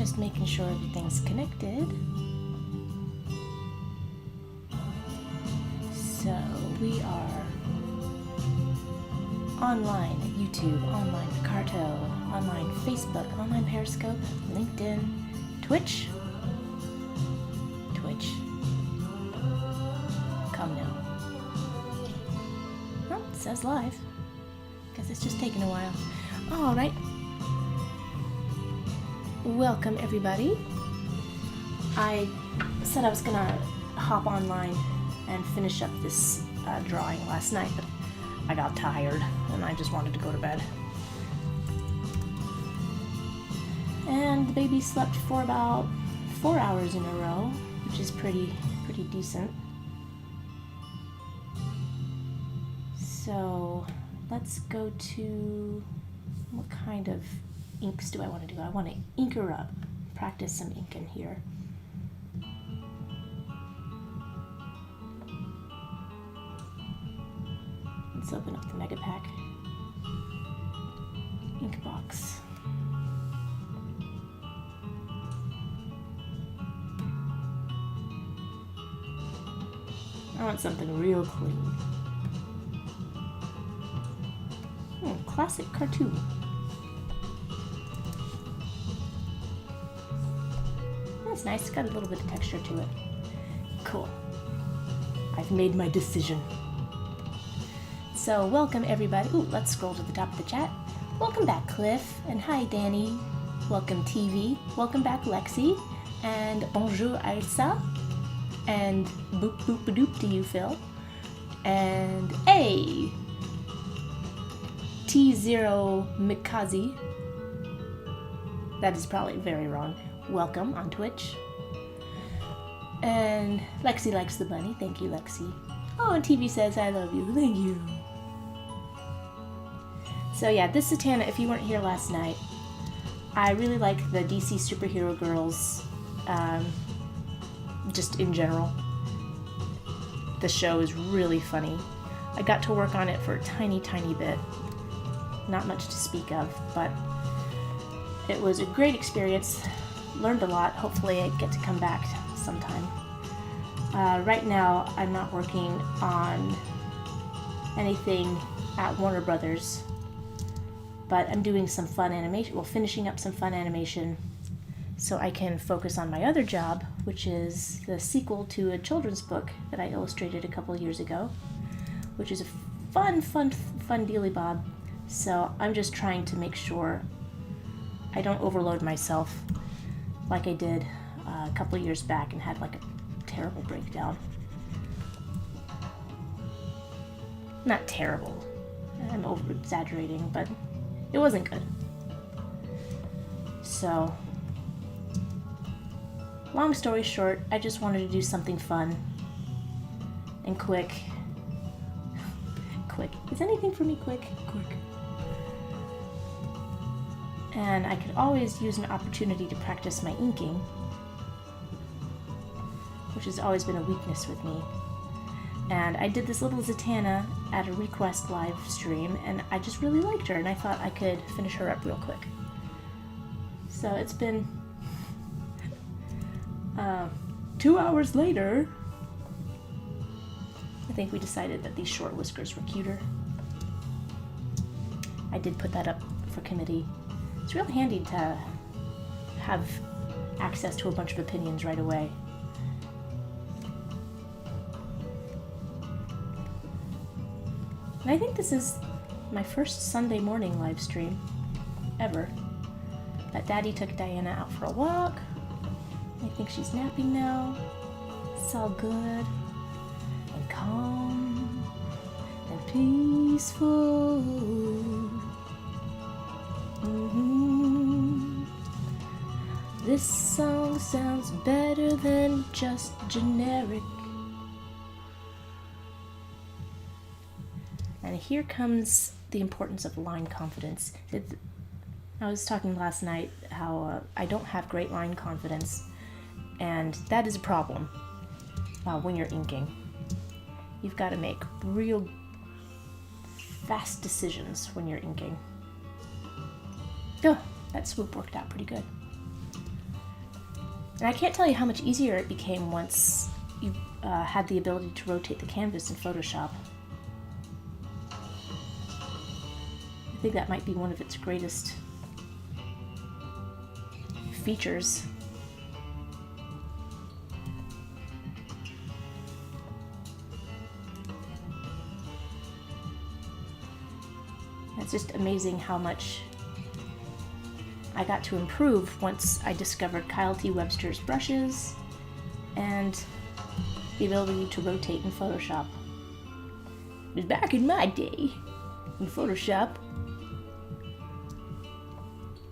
just making sure everything's connected. So we are online at YouTube, online at Carto, online Facebook, online Periscope, LinkedIn, Twitch. Come now. Oh, it says live. Guess it's just taking a while. All right. Welcome, everybody. I said I was gonna hop online and finish up this drawing last night, but I got tired and I just wanted to go to bed. And the baby slept for about 4 hours in a row, which is pretty decent. So let's go to, what kind of inks do I want to do? I want to ink her up, practice some ink in here. Let's open up the Mega Pack ink box. I want something real clean. Classic cartoon. That's nice. It's got a little bit of texture to it. Cool. I've made my decision. So welcome everybody. Ooh, let's scroll to the top of the chat. Welcome back, Cliff. And hi, Danny. Welcome, TV. Welcome back, Lexi. And bonjour, Elsa. And boop boop doop to you, Phil. And hey, T0 Mikazi. That is probably very wrong. Welcome on Twitch. And Lexi likes the bunny. Thank you, Lexi. Oh, and TV says I love you. Thank you. So yeah, this Zatanna, if you weren't here last night, I really like the DC superhero girls, just in general. The show is really funny. I got to work on it for a tiny bit. Not much to speak of, but it was a great experience. Learned a lot. Hopefully I get to come back sometime. Right now I'm not working on anything at Warner Brothers, but I'm doing some fun animation, finishing up some fun animation so I can focus on my other job, which is the sequel to a children's book that I illustrated a couple of years ago, which is a fun dealy-bob. So I'm just trying to make sure I don't overload myself like I did a couple of years back and had like a terrible breakdown. Not terrible, I'm over-exaggerating, but it wasn't good. So, long story short, I just wanted to do something fun and quick. Quick. Is anything for me quick? Quick. And I could always use an opportunity to practice my inking, which has always been a weakness with me. And I did this little Zatanna at a request live stream, and I just really liked her, and I thought I could finish her up real quick. So it's been 2 hours later. I think we decided that these short whiskers were cuter. I did put that up for committee. It's real handy to have access to a bunch of opinions right away. And I think this is my first Sunday morning live stream ever. That Daddy took Diana out for a walk. I think she's napping now. It's all good and calm and peaceful. This song sounds better than just generic. And here comes the importance of line confidence. I was talking last night how I don't have great line confidence, and that is a problem when you're inking. You've got to make real fast decisions when you're inking. Oh, that swoop worked out pretty good. And I can't tell you how much easier it became once you had the ability to rotate the canvas in Photoshop. I think that might be one of its greatest features. It's just amazing how much I got to improve once I discovered Kyle T. Webster's brushes and the ability to rotate in Photoshop. It was back in my day when Photoshop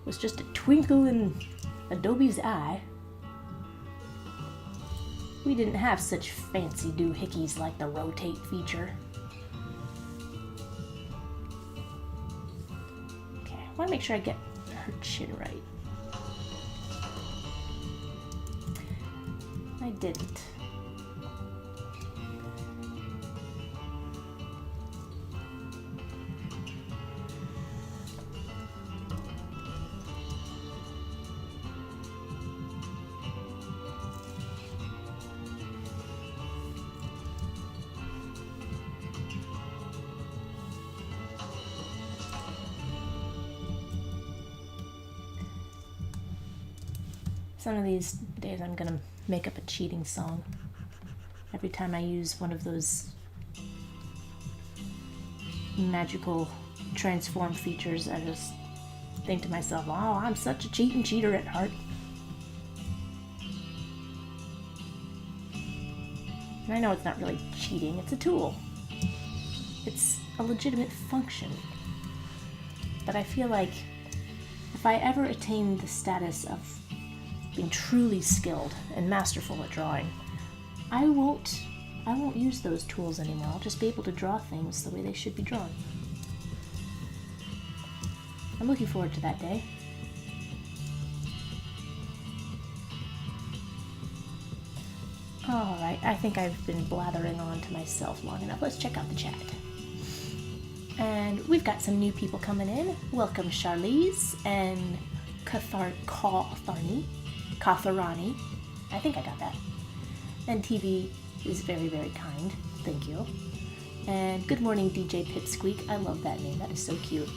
was just a twinkle in Adobe's eye. We didn't have such fancy doohickeys like the rotate feature. Okay, I want to make sure I get her chin right. I didn't. Some of these days I'm gonna make up a cheating song. Every time I use one of those magical transform features, I just think to myself, oh, I'm such a cheater at heart. And I know it's not really cheating, it's a tool. It's a legitimate function. But I feel like if I ever attain the status of being truly skilled and masterful at drawing, I won't use those tools anymore. I'll just be able to draw things the way they should be drawn. I'm looking forward to that day. Alright, I think I've been blathering on to myself long enough. Let's check out the chat. And we've got some new people coming in. Welcome Charlize and Katharani. I think I got that. And TV is very, very kind. Thank you. And good morning, DJ Pipsqueak. I love that name. That is so cute.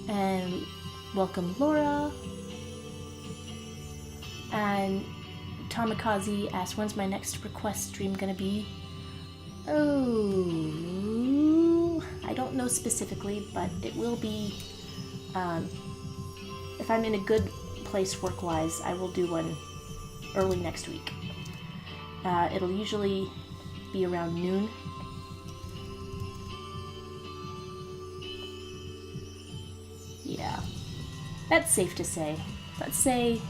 And welcome, Laura. And Tamikaze asked, when's my next request stream gonna be? Oh, I don't know specifically, but it will be, if I'm in a good place work-wise, I will do one early next week. It'll usually be around noon. Yeah, that's safe to say. Let's say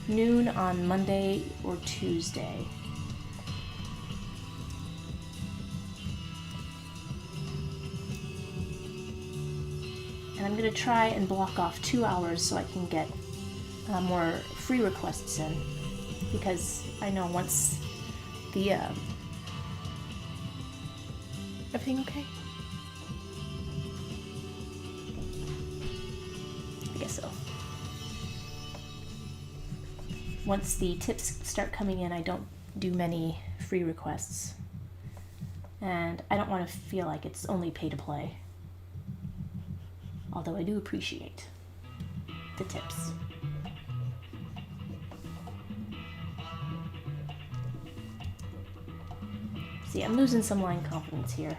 noon on Monday or Tuesday. And I'm going to try and block off 2 hours so I can get more free requests in, because I know once the everything okay? I guess so. Once the tips start coming in, I don't do many free requests, and I don't want to feel like it's only pay to play, although I do appreciate the tips. See, I'm losing some line confidence here.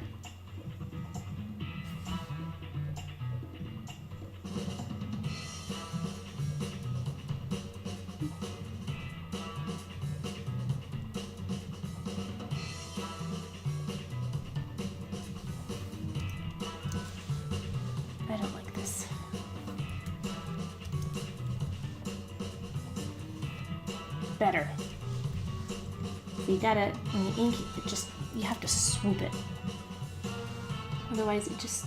I don't like this. Better. So you gotta, when you ink, it just, you have to swoop it. Otherwise it just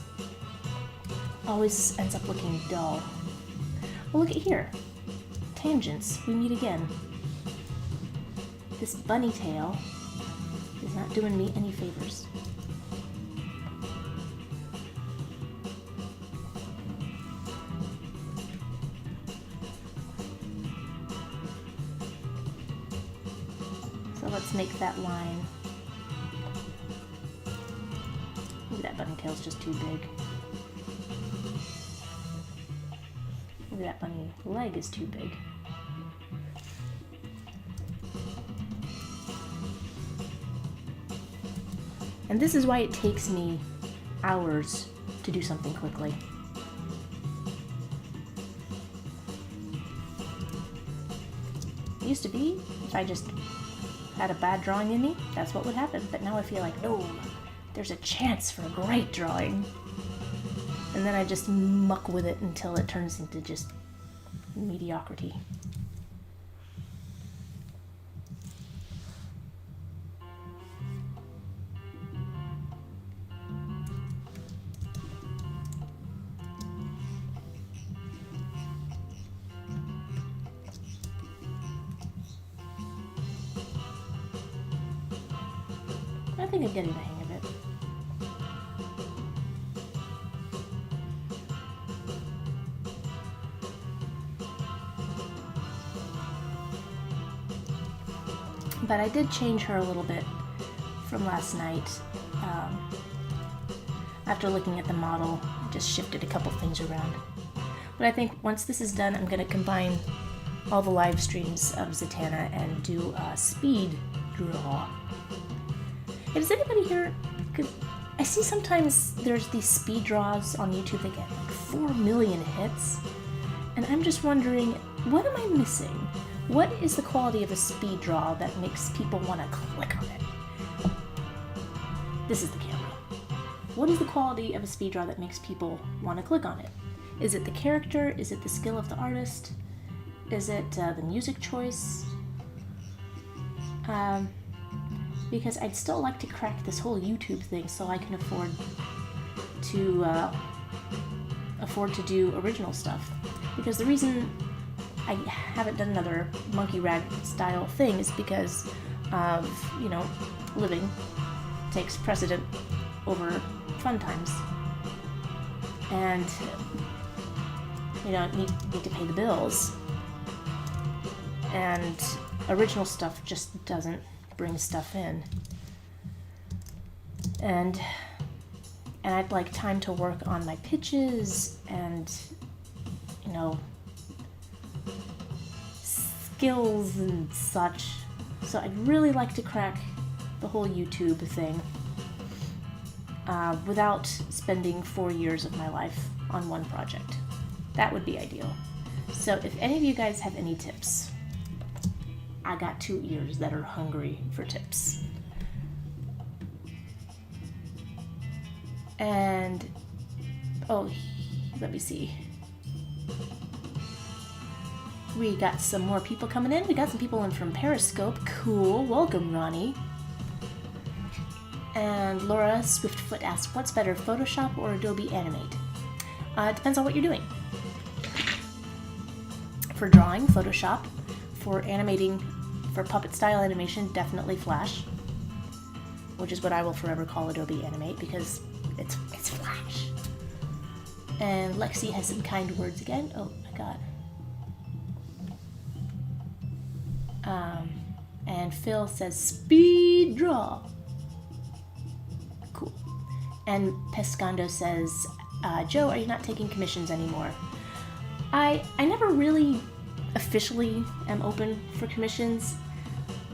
always ends up looking dull. Well, look at here. Tangents, we meet again. This bunny tail is not doing me any favors. make that line. Maybe that bunny tail's just too big. Maybe that bunny leg is too big. And this is why it takes me hours to do something quickly. It used to be, if I just had a bad drawing in me, that's what would happen. But now I feel like, no, there's a chance for a great drawing. And then I just muck with it until it turns into just mediocrity. I think I'm getting the hang of it. But I did change her a little bit from last night. After looking at the model, I just shifted a couple things around. But I think once this is done, I'm going to combine all the live streams of Zatanna and do a speed draw. Hey, does anybody here, I see sometimes there's these speed draws on YouTube that get like 4 million hits, and I'm just wondering, what am I missing? What is the quality of a speed draw that makes people want to click on it? This is the camera. What is the quality of a speed draw that makes people want to click on it? Is it the character? Is it the skill of the artist? Is it the music choice? Because I'd still like to crack this whole YouTube thing so I can afford to do original stuff. Because the reason I haven't done another monkey rag style thing is because of, you know, living takes precedent over fun times. And, you know, need to pay the bills. And original stuff just doesn't bring stuff in. And I'd like time to work on my pitches and, you know, skills and such. So I'd really like to crack the whole YouTube thing without spending 4 years of my life on one project. That would be ideal. So if any of you guys have any tips, I got 2 ears that are hungry for tips. And, oh, let me see. We got some more people coming in. We got some people in from Periscope. Cool. Welcome, Ronnie. And Laura Swiftfoot asks, what's better, Photoshop or Adobe Animate? It depends on what you're doing. For drawing, Photoshop. For animating, for puppet style animation, definitely Flash, which is what I will forever call Adobe Animate because it's Flash. And Lexi has some kind words again. Oh my god. And Phil says speed draw. Cool. And Pescando says, Joe, are you not taking commissions anymore? I never really officially am open for commissions.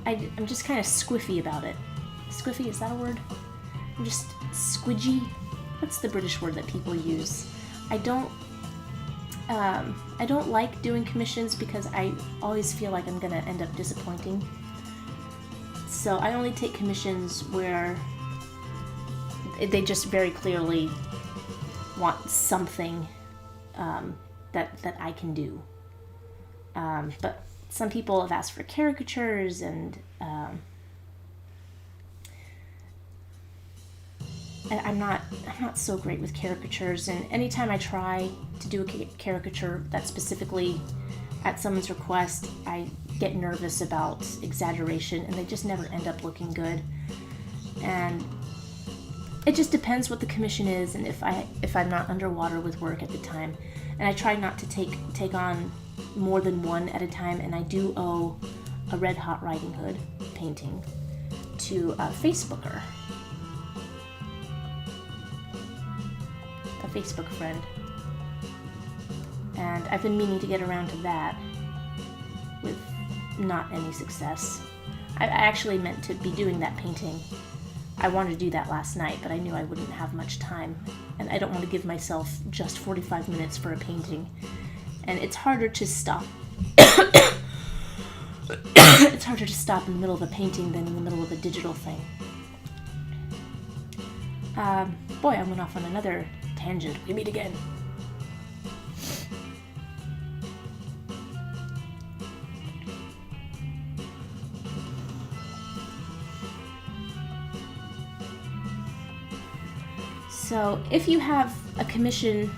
I'm just kind of squiffy about it. Squiffy, is that a word? I'm just squidgy. What's the British word that people use? I don't like doing commissions because I always feel like I'm gonna end up disappointing. So I only take commissions where they just very clearly want something that I can do. But some people have asked for caricatures, and I'm not so great with caricatures. And anytime I try to do a caricature that's specifically at someone's request, I get nervous about exaggeration, and they just never end up looking good. And it just depends what the commission is, and if I'm not underwater with work at the time. And I try not to take on more than one at a time, and I do owe a Red Hot Riding Hood painting to Facebooker. A Facebook friend. And I've been meaning to get around to that with not any success. I actually meant to be doing that painting. I wanted to do that last night, but I knew I wouldn't have much time. And I don't want to give myself just 45 minutes for a painting. And it's harder to stop. It's harder to stop in the middle of a painting than in the middle of a digital thing. Boy, I went off on another tangent. We meet again. So if you have a commission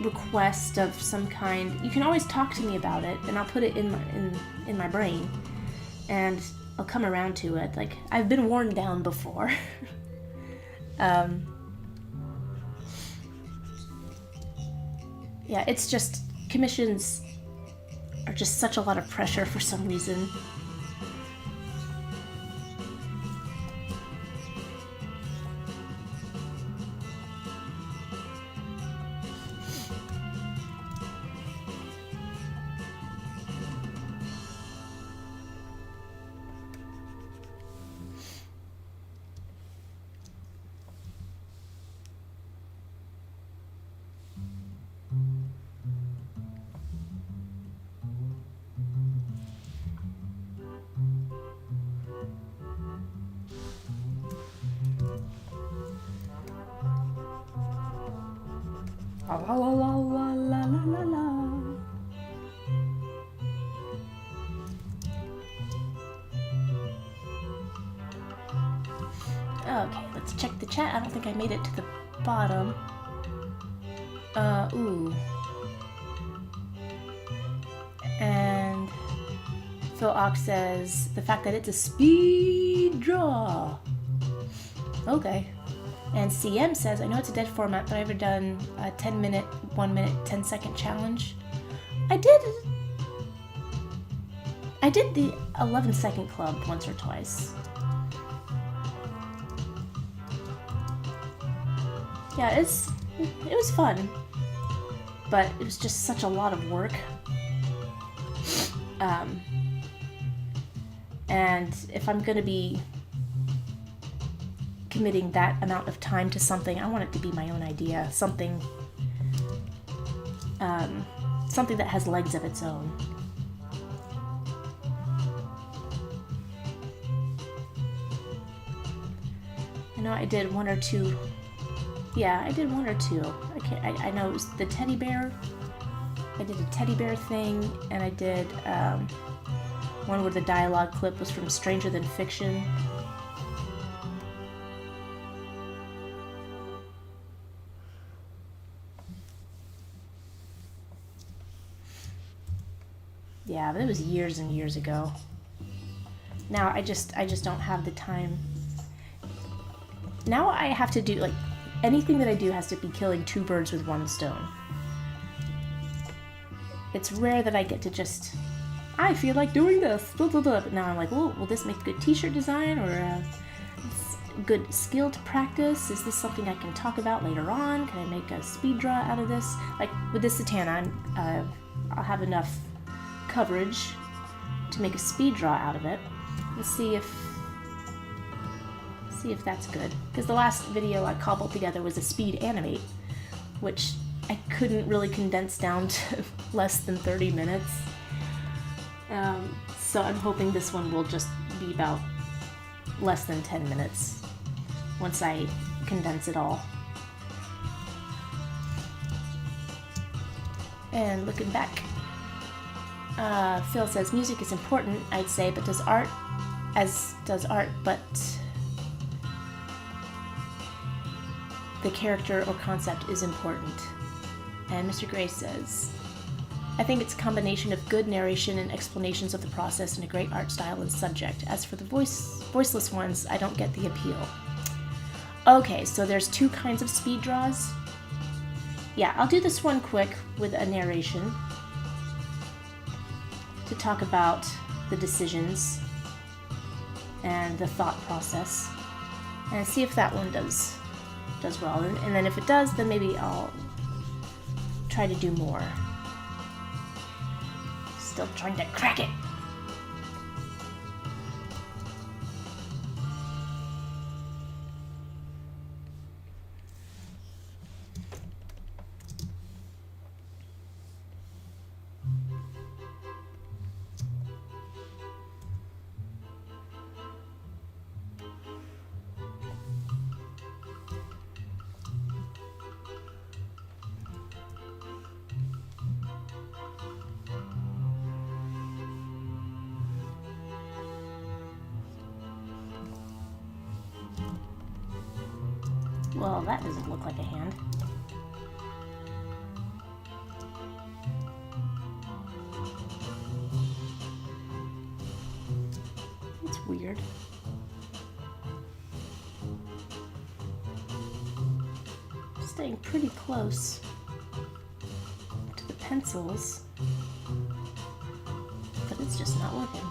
request of some kind, you can always talk to me about it, and I'll put it in my brain, and I'll come around to it. Like, I've been worn down before. Yeah, it's just, commissions are just such a lot of pressure for some reason. La la la la la la la. Okay, let's check the chat. I don't think I made it to the bottom. Ooh. And Phil Ox says the fact that it's a speed draw. Okay. And CM says, I know it's a dead format, but I've ever done a 10-minute, 1-minute, 10-second challenge. I did the 11-second club once or twice. Yeah, it was fun, but it was just such a lot of work. And if I'm gonna be committing that amount of time to something, I want it to be my own idea, something that has legs of its own. I know I did one or two. Yeah, I did one or two. I know it was the teddy bear. I did a teddy bear thing, and I did one where the dialogue clip was from Stranger Than Fiction. Yeah, but it was years and years ago. Now I just don't have the time. Now I have to do, like, anything that I do has to be killing two birds with one stone. It's rare that I get to just, I feel like doing this, blah, blah, blah. But now I'm like, oh, will this make a good t-shirt design, or a good skill to practice? Is this something I can talk about later on? Can I make a speed draw out of this? Like with this Zatanna, I'll have enough coverage to make a speed draw out of it. Let's see if that's good. Because the last video I cobbled together was a speed animate, which I couldn't really condense down to less than 30 minutes. So I'm hoping this one will just be about less than 10 minutes once I condense it all. And looking back, Phil says music is important, I'd say, but does art, but the character or concept is important. And Mr. Gray says, I think it's a combination of good narration and explanations of the process and a great art style and subject. As for the voiceless ones, I don't get the appeal. Okay, so there's two kinds of speed draws. Yeah, I'll do this one quick with a narration to talk about the decisions and the thought process, and see if that one does well. And then if it does, then maybe I'll try to do more. Still trying to crack it. Well, that doesn't look like a hand. It's weird. Staying pretty close to the pencils, but it's just not working.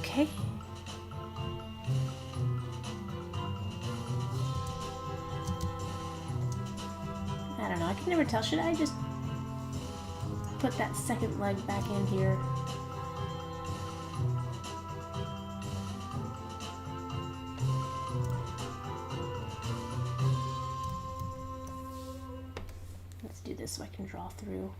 Okay. I don't know, I can never tell. Should I just put that second leg back in here? Let's do this so I can draw through.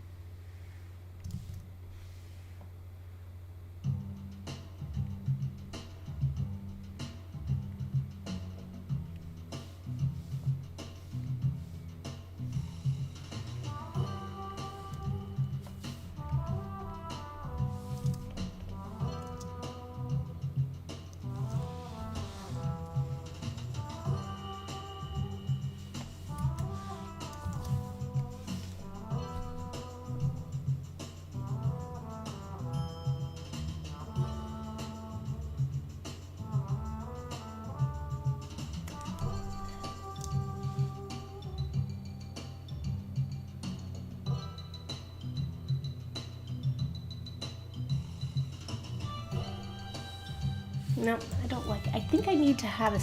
No, I don't like it. I think I need to have a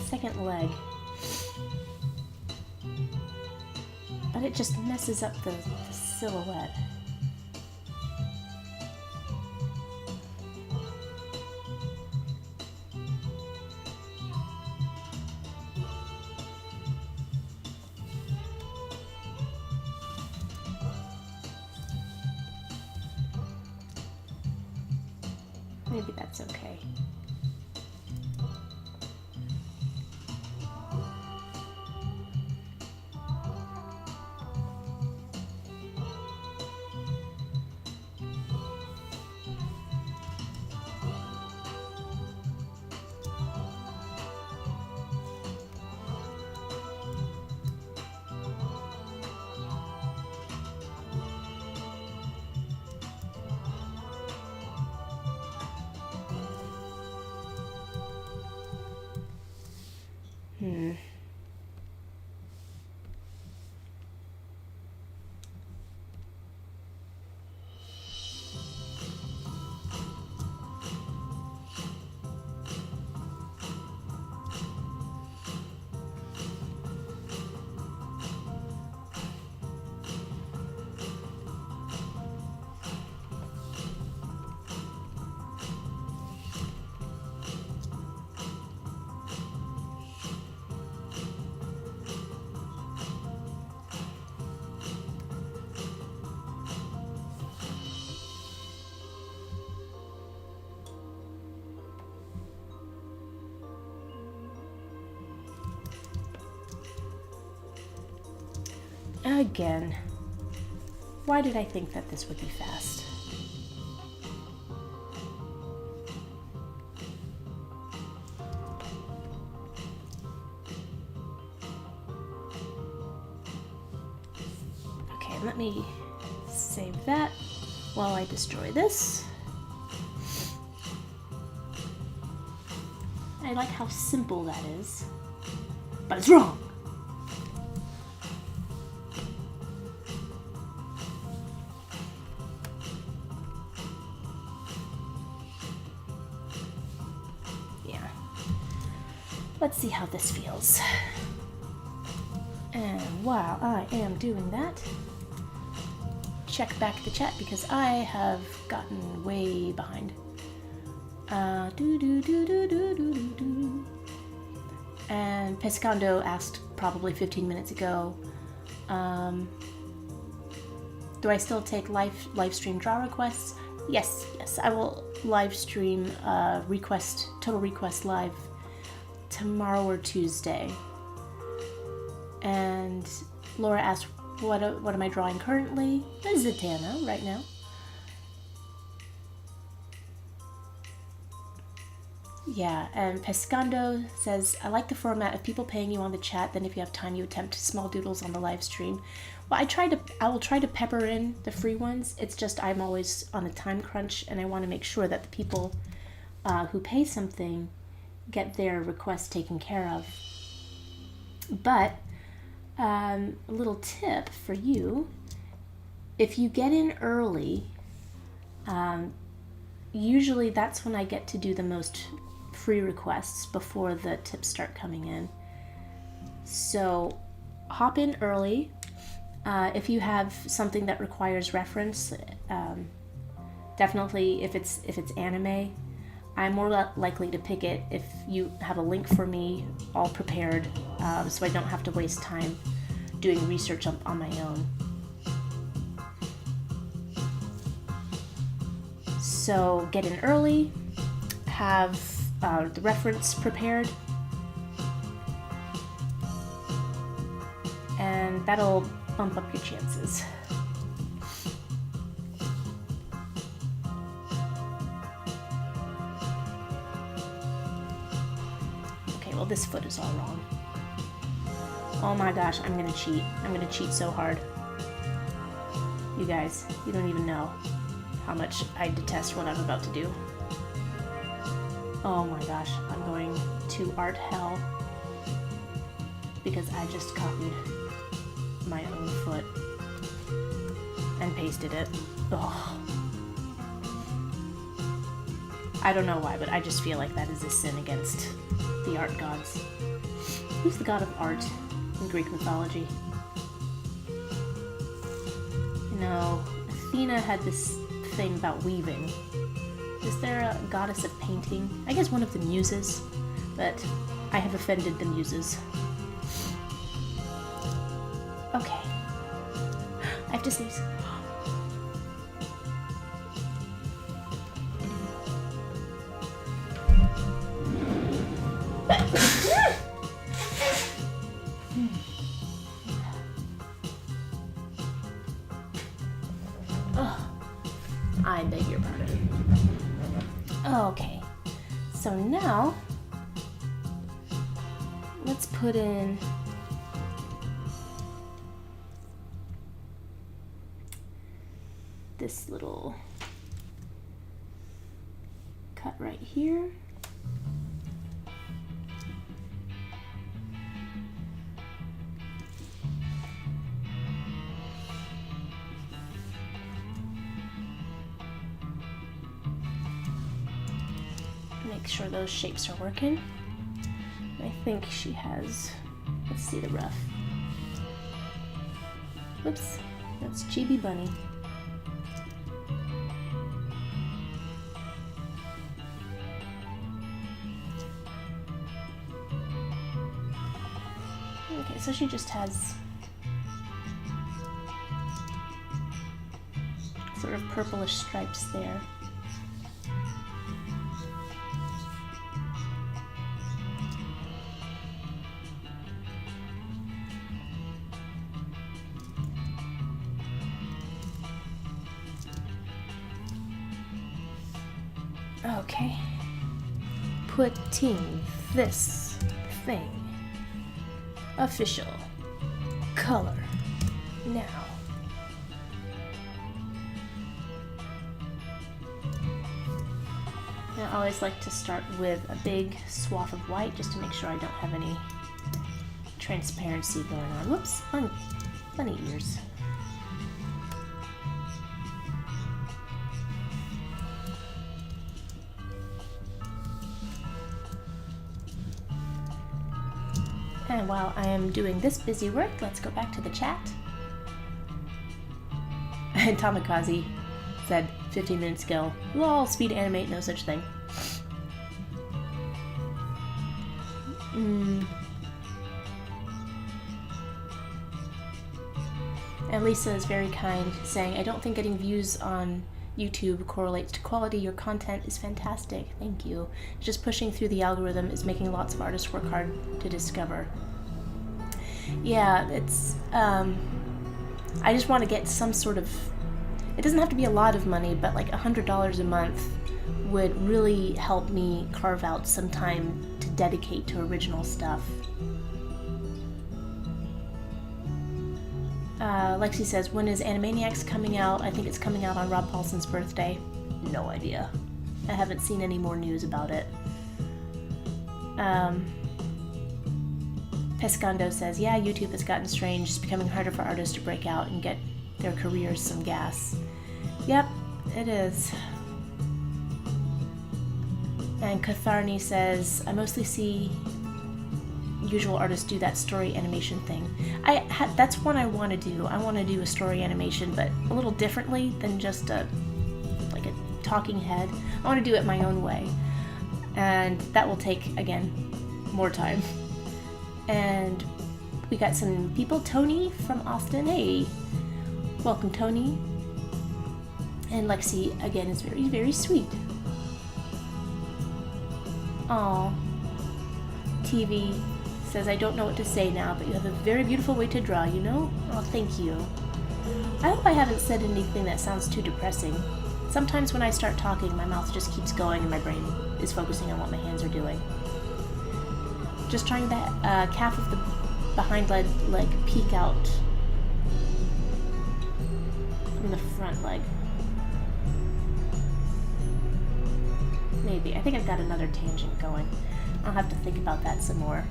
second leg. But it just messes up the silhouette. Maybe that's okay. Again. Why did I think that this would be fast? Okay, let me save that while I destroy this. I like how simple that is, but it's wrong. Yeah. Let's see how this feels. And while I am doing that, check back the chat because I have gotten way behind. And Pescando asked probably 15 minutes ago, do I still take live stream draw requests? Yes, I will live stream Total Request Live tomorrow or Tuesday. And Laura asked, what am I drawing currently? Zatanna right now. Yeah, and Pescando says, I like the format of people paying you on the chat, then if you have time you attempt small doodles on the live stream. Well, I will try to pepper in the free ones. It's just I'm always on a time crunch and I want to make sure that the people who pay something get their requests taken care of. But a little tip for you, if you get in early, usually that's when I get to do the most free requests before the tips start coming in. So hop in early. If you have something that requires reference, definitely if it's anime, I'm more likely to pick it if you have a link for me all prepared, so I don't have to waste time doing research on my own. So get in early, have the reference prepared, and that'll bump up your chances. Okay, well this foot is all wrong. Oh my gosh, I'm gonna cheat. I'm gonna cheat so hard. You guys, you don't even know how much I detest what I'm about to do. Oh my gosh, I'm going to art hell because I just copied my own foot and pasted it. Oh. I don't know why, but I just feel like that is a sin against the art gods. Who's the god of art in Greek mythology? You know, Athena had this thing about weaving. Is there a goddess of painting? I guess one of the muses, but I have offended the muses. Okay. I have to sneeze. I beg your pardon. Okay, so now let's put in this little cut right here. Make sure those shapes are working. I think she has, let's see the rough. Whoops, that's Chibi Bunny. Okay, so she just has sort of purplish stripes there. Okay. Putting this thing official color now. I always like to start with a big swath of white just to make sure I don't have any transparency going on. Whoops, funny ears. And while I am doing this busy work, let's go back to the chat. And Tamikaze said 15 minutes ago, lol, speed animate, no such thing. And Lisa is very kind, saying, I don't think getting views on YouTube correlates to quality. Your content is fantastic. Thank you. Just pushing through the algorithm is making lots of artists work hard to discover. Yeah, it's, I just want to get some sort of, it doesn't have to be a lot of money, but like $100 a month would really help me carve out some time to dedicate to original stuff. Lexi says, when is Animaniacs coming out? I think it's coming out on Rob Paulson's birthday. No idea. I haven't seen any more news about it. Pescando says, yeah, YouTube has gotten strange. It's becoming harder for artists to break out and get their careers some gas. Yep, it is. And Katharni says, I mostly see usual artists do that story animation thing. That's what I want to do. I want to do a story animation, but a little differently than just like a talking head. I want to do it my own way. And that will take, again, more time. And we got some people. Tony from Austin. Hey, welcome, Tony. And Lexi, again, is very, very sweet. Aw. TV says, I don't know what to say now, but you have a very beautiful way to draw, you know? Oh, thank you. I hope I haven't said anything that sounds too depressing. Sometimes when I start talking, my mouth just keeps going and my brain is focusing on what my hands are doing. Just trying the calf of the behind leg peek out from the front leg. Maybe. I think I've got another tangent going. I'll have to think about that some more.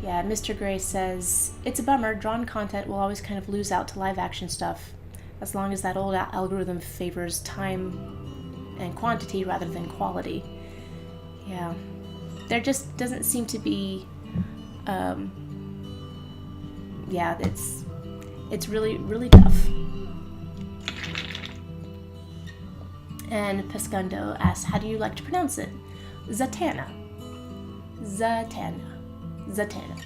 Yeah, Mr. Gray says, it's a bummer. Drawn content will always kind of lose out to live action stuff, as long as that old algorithm favors time and quantity rather than quality. Yeah. There just doesn't seem to be, yeah, it's really, really tough. And Pescando asks, how do you like to pronounce it? Zatanna. Zatanna. Zatanna.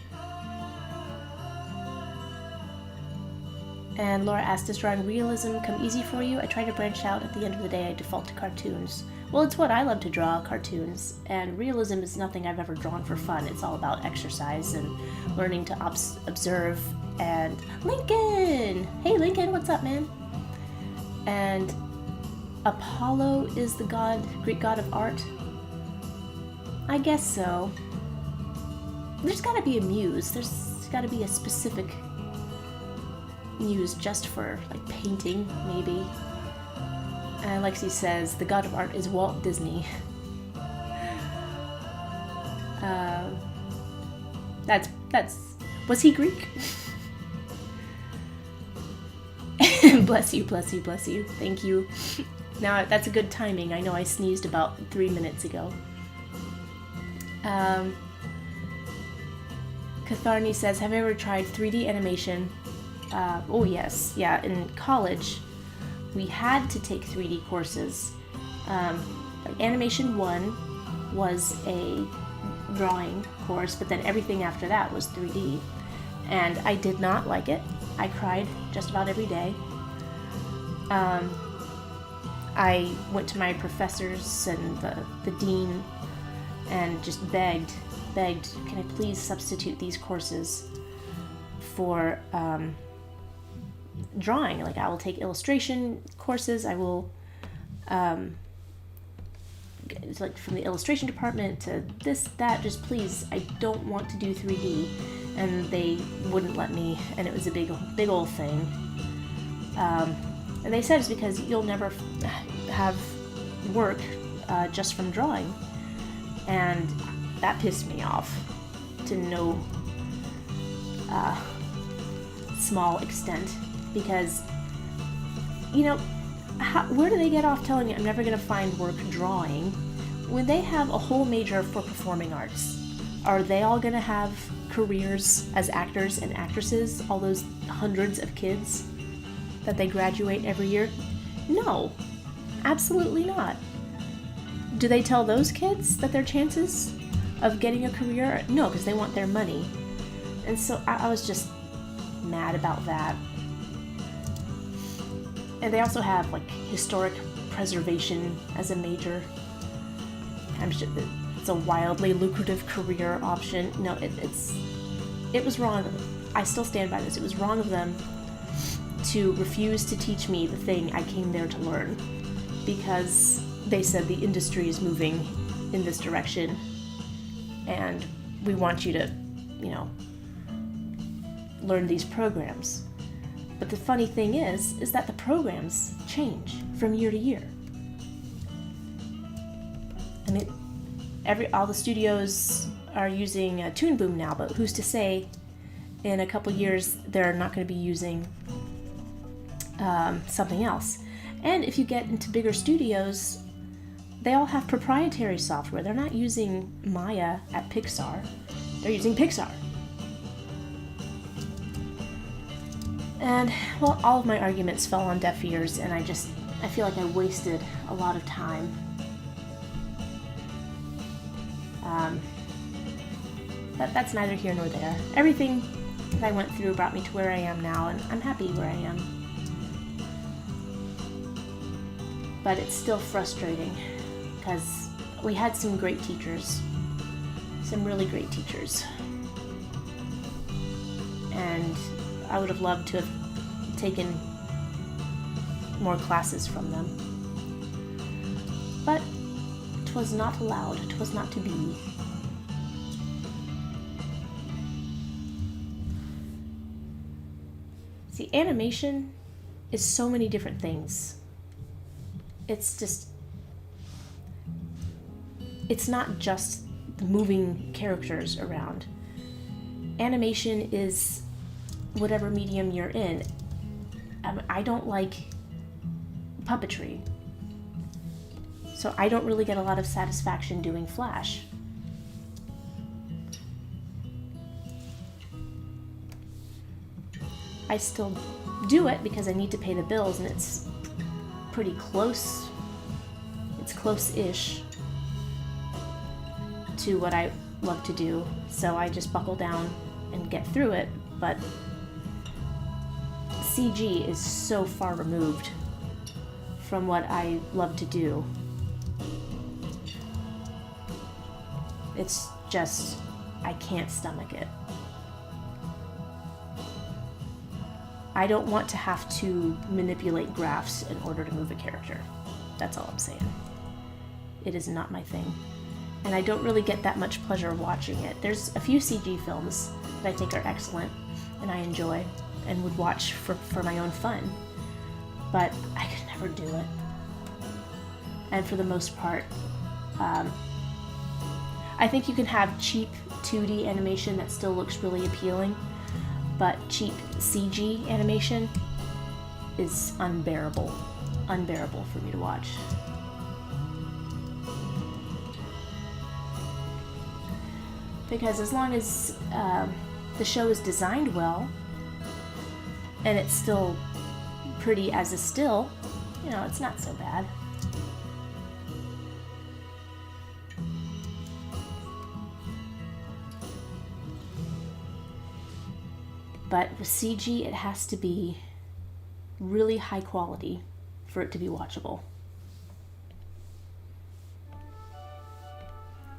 And Laura asked, does drawing realism come easy for you? I try to branch out. At the end of the day, I default to cartoons. Well, it's what I love to draw, cartoons. And realism is nothing I've ever drawn for fun. It's all about exercise and learning to observe. And Lincoln! Hey, Lincoln, what's up, man? And Apollo is the god, Greek god of art? I guess so. There's gotta be a muse. There's gotta be a specific muse just for, like, painting, maybe. And Lexi says, the god of art is Walt Disney. Was he Greek? Bless you, bless you, bless you. Thank you. Now, that's a good timing. I know I sneezed about 3 minutes ago. Katharni says, have you ever tried 3D animation? Oh yes, yeah, in college we had to take 3D courses. Like Animation 1 was a drawing course, but then everything after that was 3D. And I did not like it. I cried just about every day. I went to my professors and the dean and just begged, can I please substitute these courses for drawing. Like, I will take illustration courses. I will, it's like from the illustration department to this, that, just please, I don't want to do 3D. And they wouldn't let me, and it was a big old thing. And they said it's because you'll never have work just from drawing. And that pissed me off to no small extent, because, you know, where do they get off telling me I'm never going to find work drawing when they have a whole major for performing arts? Are they all going to have careers as actors and actresses, all those hundreds of kids that they graduate every year? No, absolutely not. Do they tell those kids that their chances of getting a career? No, because they want their money. And so I was just mad about that. And they also have like historic preservation as a major. I'm sure it's a wildly lucrative career option. No, it was wrong. I still stand by this. It was wrong of them to refuse to teach me the thing I came there to learn, because they said the industry is moving in this direction and we want you to, you know, learn these programs. But the funny thing is that the programs change from year to year. I mean, all the studios are using Toon Boom now, but who's to say in a couple years they're not going to be using something else? And if you get into bigger studios, they all have proprietary software. They're not using Maya at Pixar. They're using Pixar. And, well, all of my arguments fell on deaf ears, and I feel like I wasted a lot of time. But that's neither here nor there. Everything that I went through brought me to where I am now, and I'm happy where I am. But it's still frustrating, because we had some great teachers, some really great teachers. And I would have loved to have taken more classes from them. But 'twas not allowed, 'twas not to be. See, animation is so many different things. It's not just the moving characters around. Animation is whatever medium you're in. I don't like puppetry, so I don't really get a lot of satisfaction doing Flash. I still do it because I need to pay the bills, and it's pretty close. It's close-ish to what I love to do, so I just buckle down and get through it. But CG is so far removed from what I love to do. It's just, I can't stomach it. I don't want to have to manipulate graphs in order to move a character. That's all I'm saying. It is not my thing. And I don't really get that much pleasure watching it. There's a few CG films that I think are excellent and I enjoy and would watch for my own fun. But I could never do it. And for the most part, I think you can have cheap 2D animation that still looks really appealing, but cheap CG animation is unbearable for me to watch. Because as long as the show is designed well, and it's still pretty as a still, you know, it's not so bad. But with CG, it has to be really high quality for it to be watchable.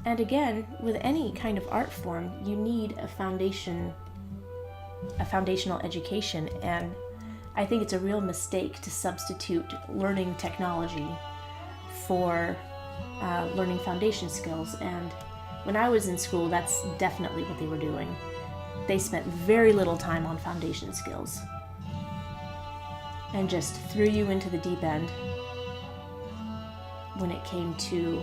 And again, with any kind of art form, you need a foundational education, and I think it's a real mistake to substitute learning technology for learning foundation skills. And when I was in school, that's definitely what they were doing. They spent very little time on foundation skills and just threw you into the deep end when it came to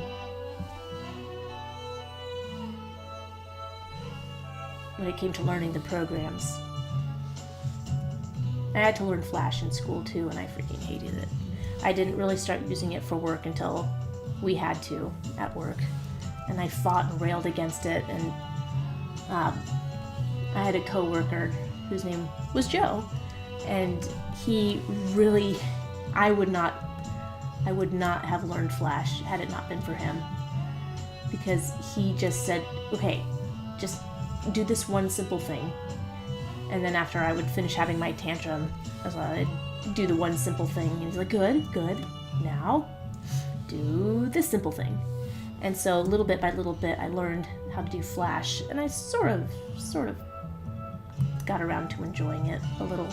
learning the programs. I had to learn Flash in school too, and I freaking hated it. I didn't really start using it for work until we had to at work, and I fought and railed against it. And I had a coworker whose name was Joe, and he really, I would not have learned Flash had it not been for him, because he just said, okay, just do this one simple thing. And then after I would finish having my tantrum, I'd do the one simple thing, and he's like, good, now do this simple thing. And so little bit by little bit, I learned how to do Flash, and I sort of got around to enjoying it a little.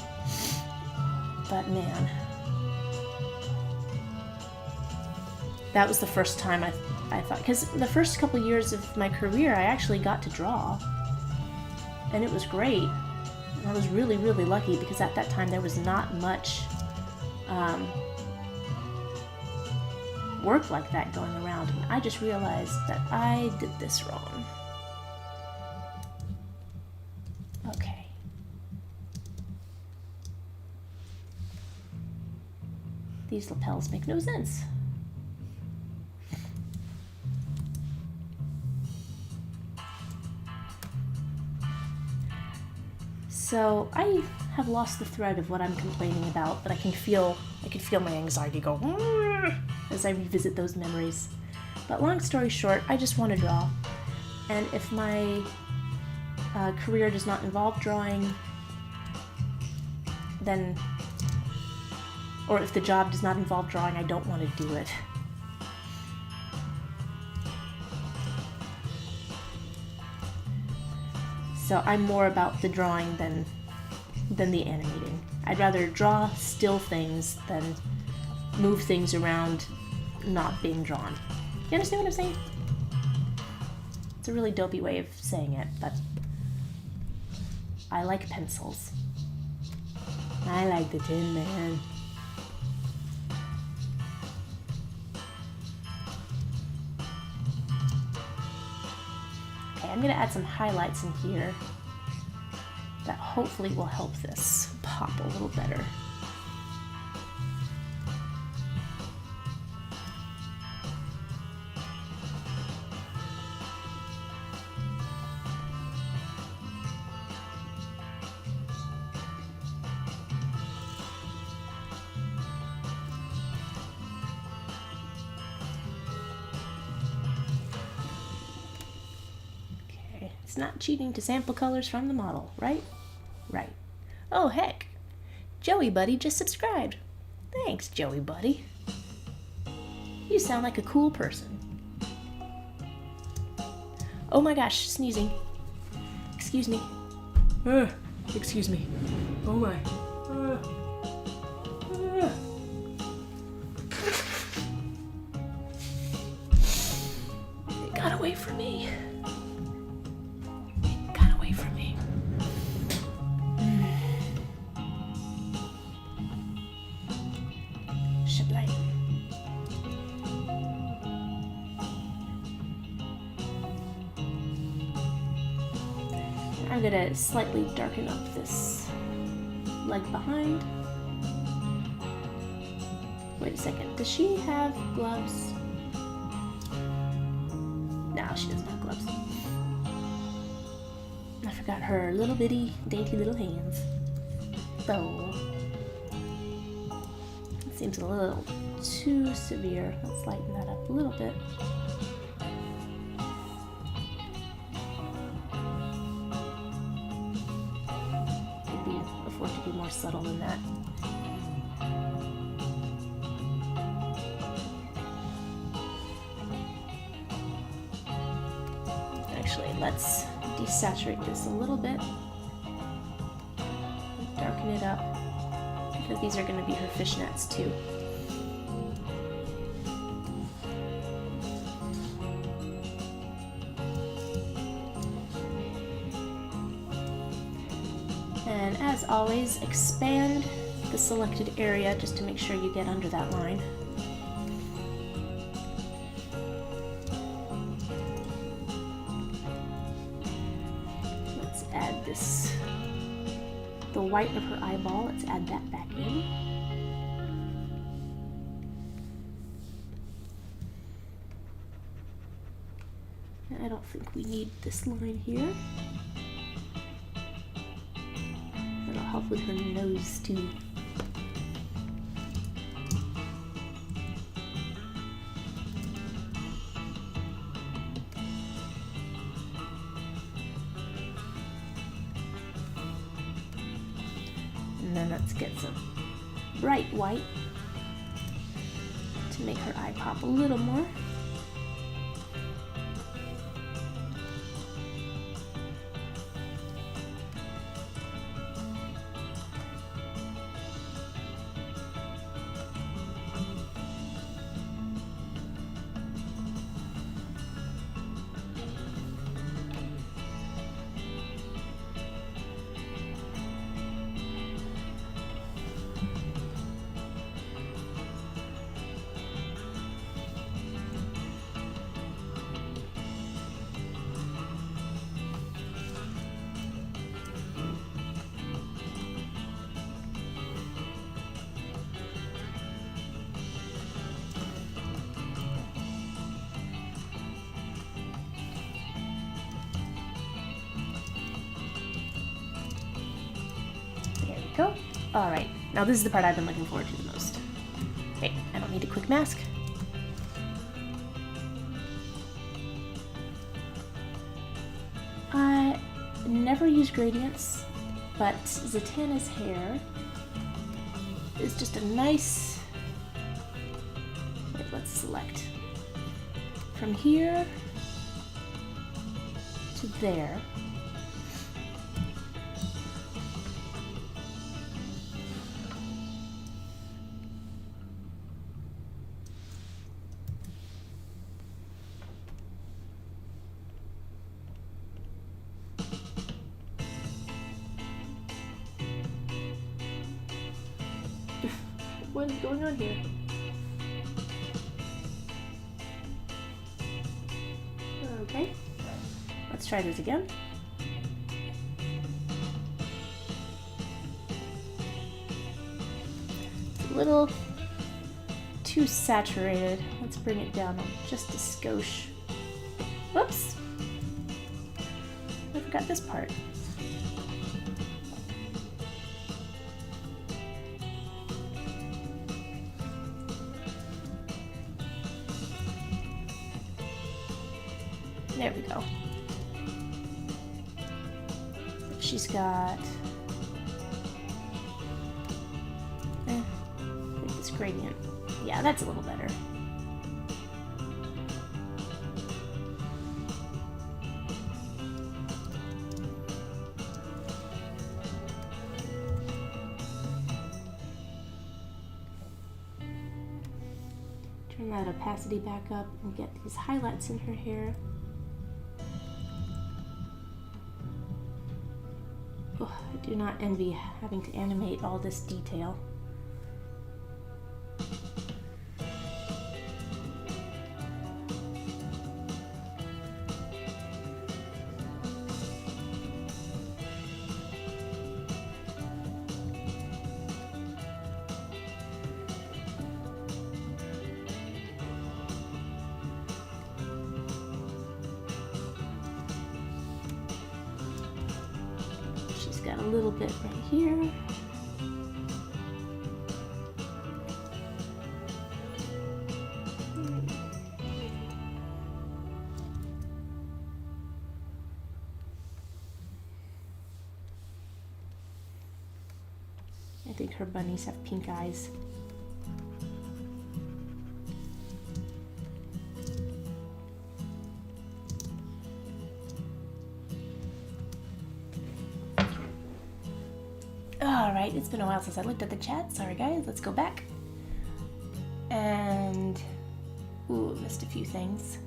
But man, that was the first time I thought, because the first couple years of my career, I actually got to draw, and it was great. And I was really, really lucky, because at that time there was not much work like that going around, and I just realized that I did this wrong. Okay. These lapels make no sense. So I have lost the thread of what I'm complaining about, but I can feel my anxiety go as I revisit those memories. But long story short, I just want to draw, and if my career does not involve drawing, then, or if the job does not involve drawing, I don't want to do it. So I'm more about the drawing than the animating. I'd rather draw still things than move things around not being drawn. You understand what I'm saying? It's a really dopey way of saying it, but I like pencils. I like the Tin Man. Okay, I'm gonna add some highlights in here that hopefully will help this pop a little better. It's not cheating to sample colors from the model, right? Right. Oh, heck. Joey Buddy just subscribed. Thanks, Joey Buddy. You sound like a cool person. Oh my gosh, sneezing. Excuse me. Excuse me. Oh my. It got away from me. I'm gonna slightly darken up this leg behind. Wait a second, does she have gloves? No, she doesn't have gloves. I forgot her little bitty, dainty little hands. So, it seems a little too severe. Let's lighten that up a little bit. To be more subtle than that. Actually, let's desaturate this a little bit, darken it up. because these are going to be her fishnets too. And as always, expand the selected area just to make sure you get under that line. Let's add this, the white of her eyeball, let's add that back in. I don't think we need this line here. That'll help with her nose too. And then let's get some bright white to make her eye pop a little more. Go. All right, now this is the part I've been looking forward to the most. Okay, I don't need a quick mask. I never use gradients, but Zatanna's hair is just a nice, wait, let's select from here to there. What is going on here? Okay, let's try this again. It's a little too saturated. Let's bring it down just a skosh. Whoops! I forgot this part. There we go. She's got I think this gradient. Yeah, that's a little better. Turn that opacity back up and get these highlights in her hair. Oh, I do not envy having to animate all this detail. Got a little bit right here. I think her bunnies have pink eyes. Alright, it's been a while since I looked at the chat. Sorry guys, let's go back. And... ooh, missed a few things.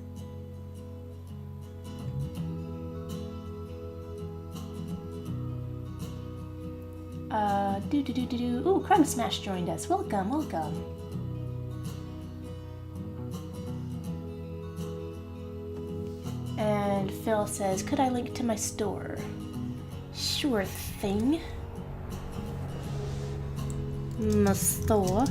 Ooh, Crumb Smash joined us. Welcome, welcome. And Phil says, could I link to my store? Sure thing. My store.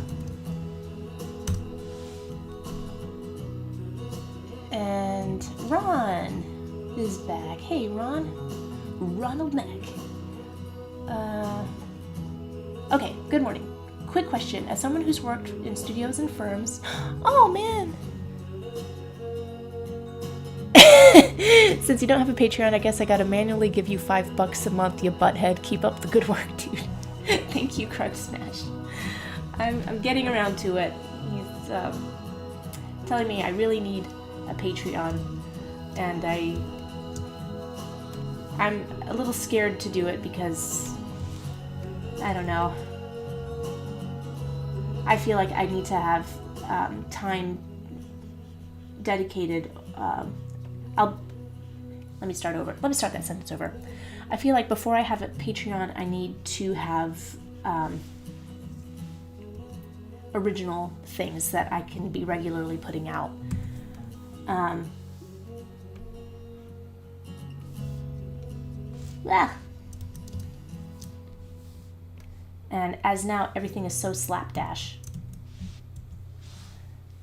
And Ron is back. Hey, Ron. Ronald Mack. Okay, good morning. Quick question. As someone who's worked in studios and firms... Oh, man! Since you don't have a Patreon, I guess I gotta manually give you $5 a month, you butthead. Keep up the good work, dude. Thank you, Crunch Smash. I'm getting around to it. He's telling me I really need a Patreon, and I'm a little scared to do it because I don't know. I feel like I need to have time dedicated. Let me start that sentence over. I feel like before I have a Patreon, I need to have original things that I can be regularly putting out. And as now everything is so slapdash,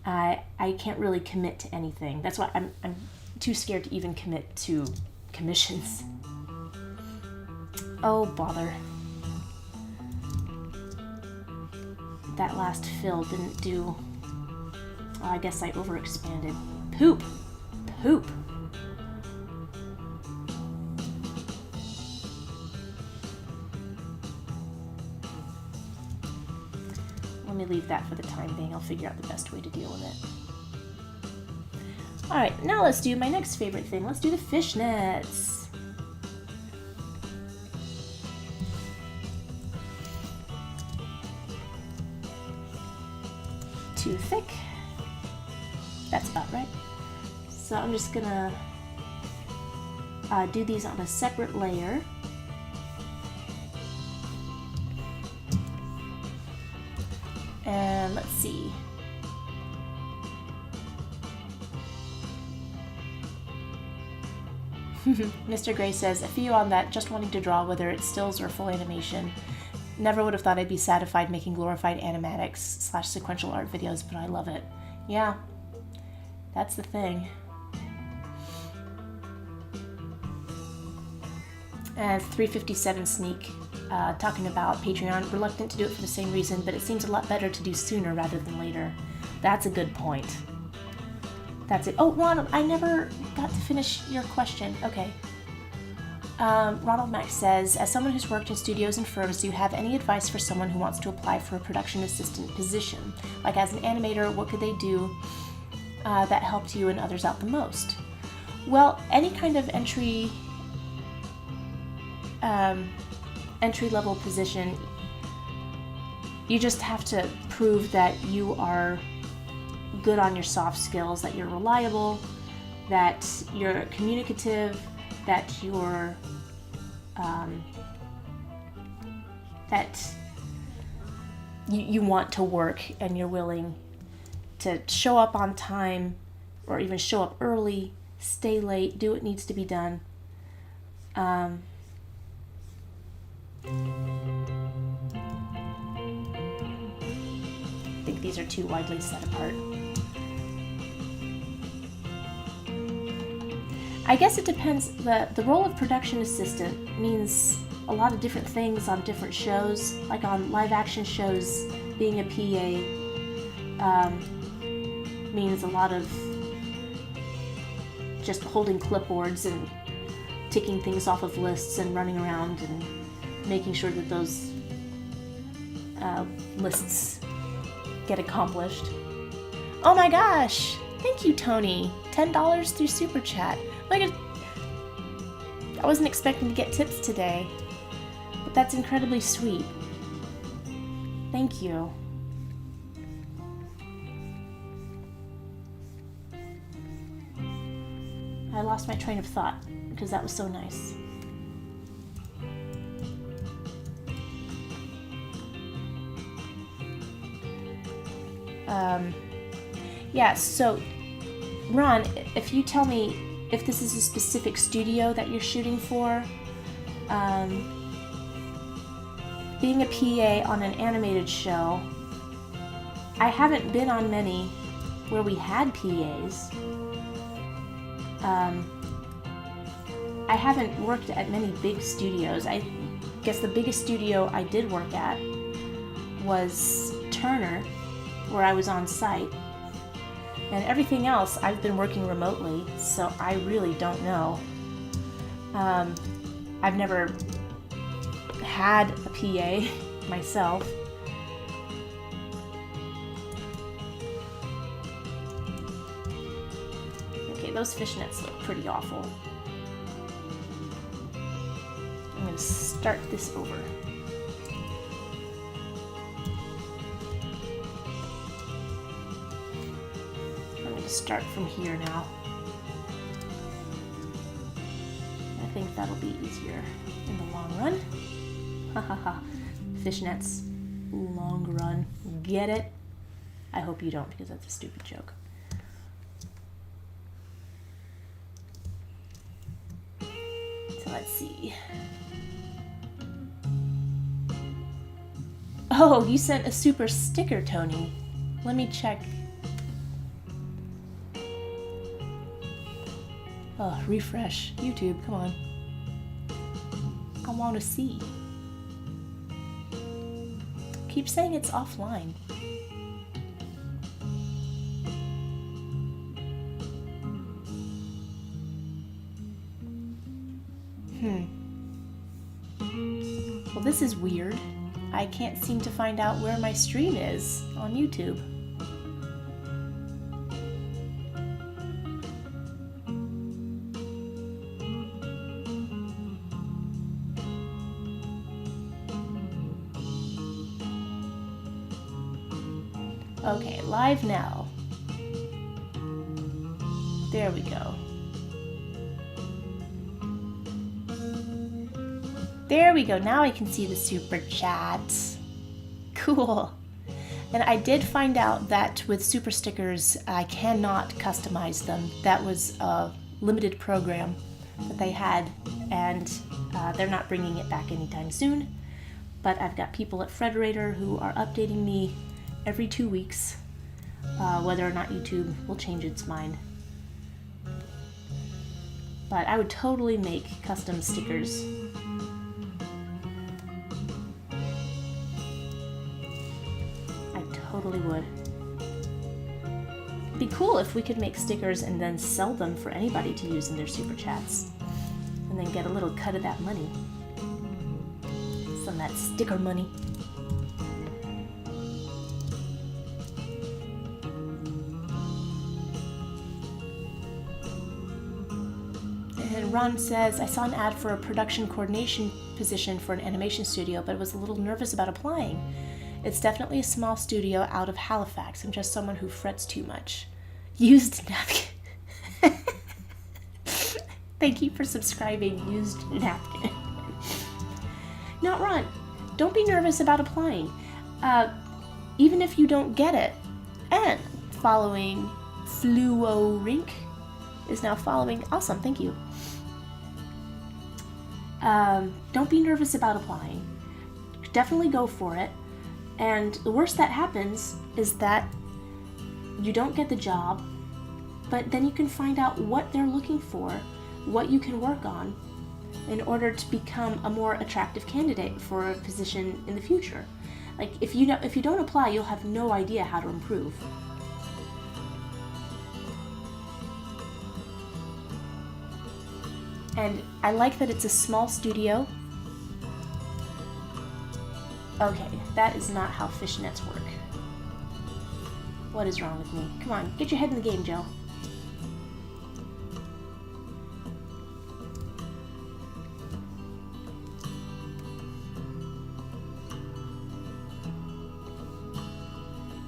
I can't really commit to anything. That's why I'm too scared to even commit to commissions. Oh, bother. That last fill didn't do... Oh, I guess I overexpanded. Poop! Poop! Let me leave that for the time being. I'll figure out the best way to deal with it. Alright, now let's do my next favorite thing. Let's do the fishnets. Too thick. That's about right. So I'm just gonna do these on a separate layer. And let's see. Mr. Gray says, a few on that, just wanting to draw, whether it's stills or full animation. Never would have thought I'd be satisfied making glorified animatics / sequential art videos, but I love it. Yeah, that's the thing. And 357 Sneak, talking about Patreon, reluctant to do it for the same reason, but it seems a lot better to do sooner rather than later. That's a good point. That's it. Oh, Ronald, I never got to finish your question. Okay. Ronald Mack says, as someone who's worked in studios and firms, do you have any advice for someone who wants to apply for a production assistant position? Like as an animator, what could they do that helped you and others out the most? Well, any kind of entry-level position, you just have to prove that you are good on your soft skills, that you're reliable, that you're communicative, that you're that you want to work and you're willing to show up on time or even show up early, stay late, do what needs to be done. I think these are too widely set apart. I guess it depends. The role of production assistant means a lot of different things on different shows. Like on live action shows, being a PA means a lot of just holding clipboards and ticking things off of lists and running around and making sure that those lists get accomplished. Oh my gosh! Thank you, Tony. $10 through Super Chat. I wasn't expecting to get tips today, but that's incredibly sweet. Thank you. I lost my train of thought because that was so nice. Yeah, so Ron, if you tell me if this is a specific studio that you're shooting for, being a PA on an animated show, I haven't been on many where we had PAs. I haven't worked at many big studios. I guess the biggest studio I did work at was Turner, where I was on site. And everything else, I've been working remotely, so I really don't know. I've never had a PA myself. Okay, those fishnets look pretty awful. I'm going to start this over. Start from here now. I think that'll be easier in the long run. Ha ha ha. Fishnets, long run. Get it? I hope you don't, because that's a stupid joke. So let's see. Oh, you sent a super sticker, Tony. Let me check. Oh, refresh. YouTube, come on. I want to see. Keep saying it's offline. Well, this is weird. I can't seem to find out where my stream is on YouTube. Okay, live now. There we go. There we go. Now I can see the super chats. Cool. And I did find out that with super stickers, I cannot customize them. That was a limited program that they had, and they're not bringing it back anytime soon. But I've got people at Frederator who are updating me every 2 weeks, whether or not YouTube will change its mind. But I would totally make custom stickers. I totally would. It'd be cool if we could make stickers and then sell them for anybody to use in their super chats, and then get a little cut of that money. Some of that sticker money. And Ron says, I saw an ad for a production coordination position for an animation studio, but was a little nervous about applying. It's definitely a small studio out of Halifax. I'm just someone who frets too much. Used napkin. Thank you for subscribing, Used Napkin. Now, Ron, don't be nervous about applying. Even if you don't get it. And following Fluo Rink is now following. Awesome, thank you. Don't be nervous about applying. Definitely go for it. And the worst that happens is that you don't get the job, but then you can find out what they're looking for, what you can work on in order to become a more attractive candidate for a position in the future. Like, if you don't apply, you'll have no idea how to improve. And I like that it's a small studio. Okay, that is not how fishnets work. What is wrong with me? Come on, get your head in the game, Joe.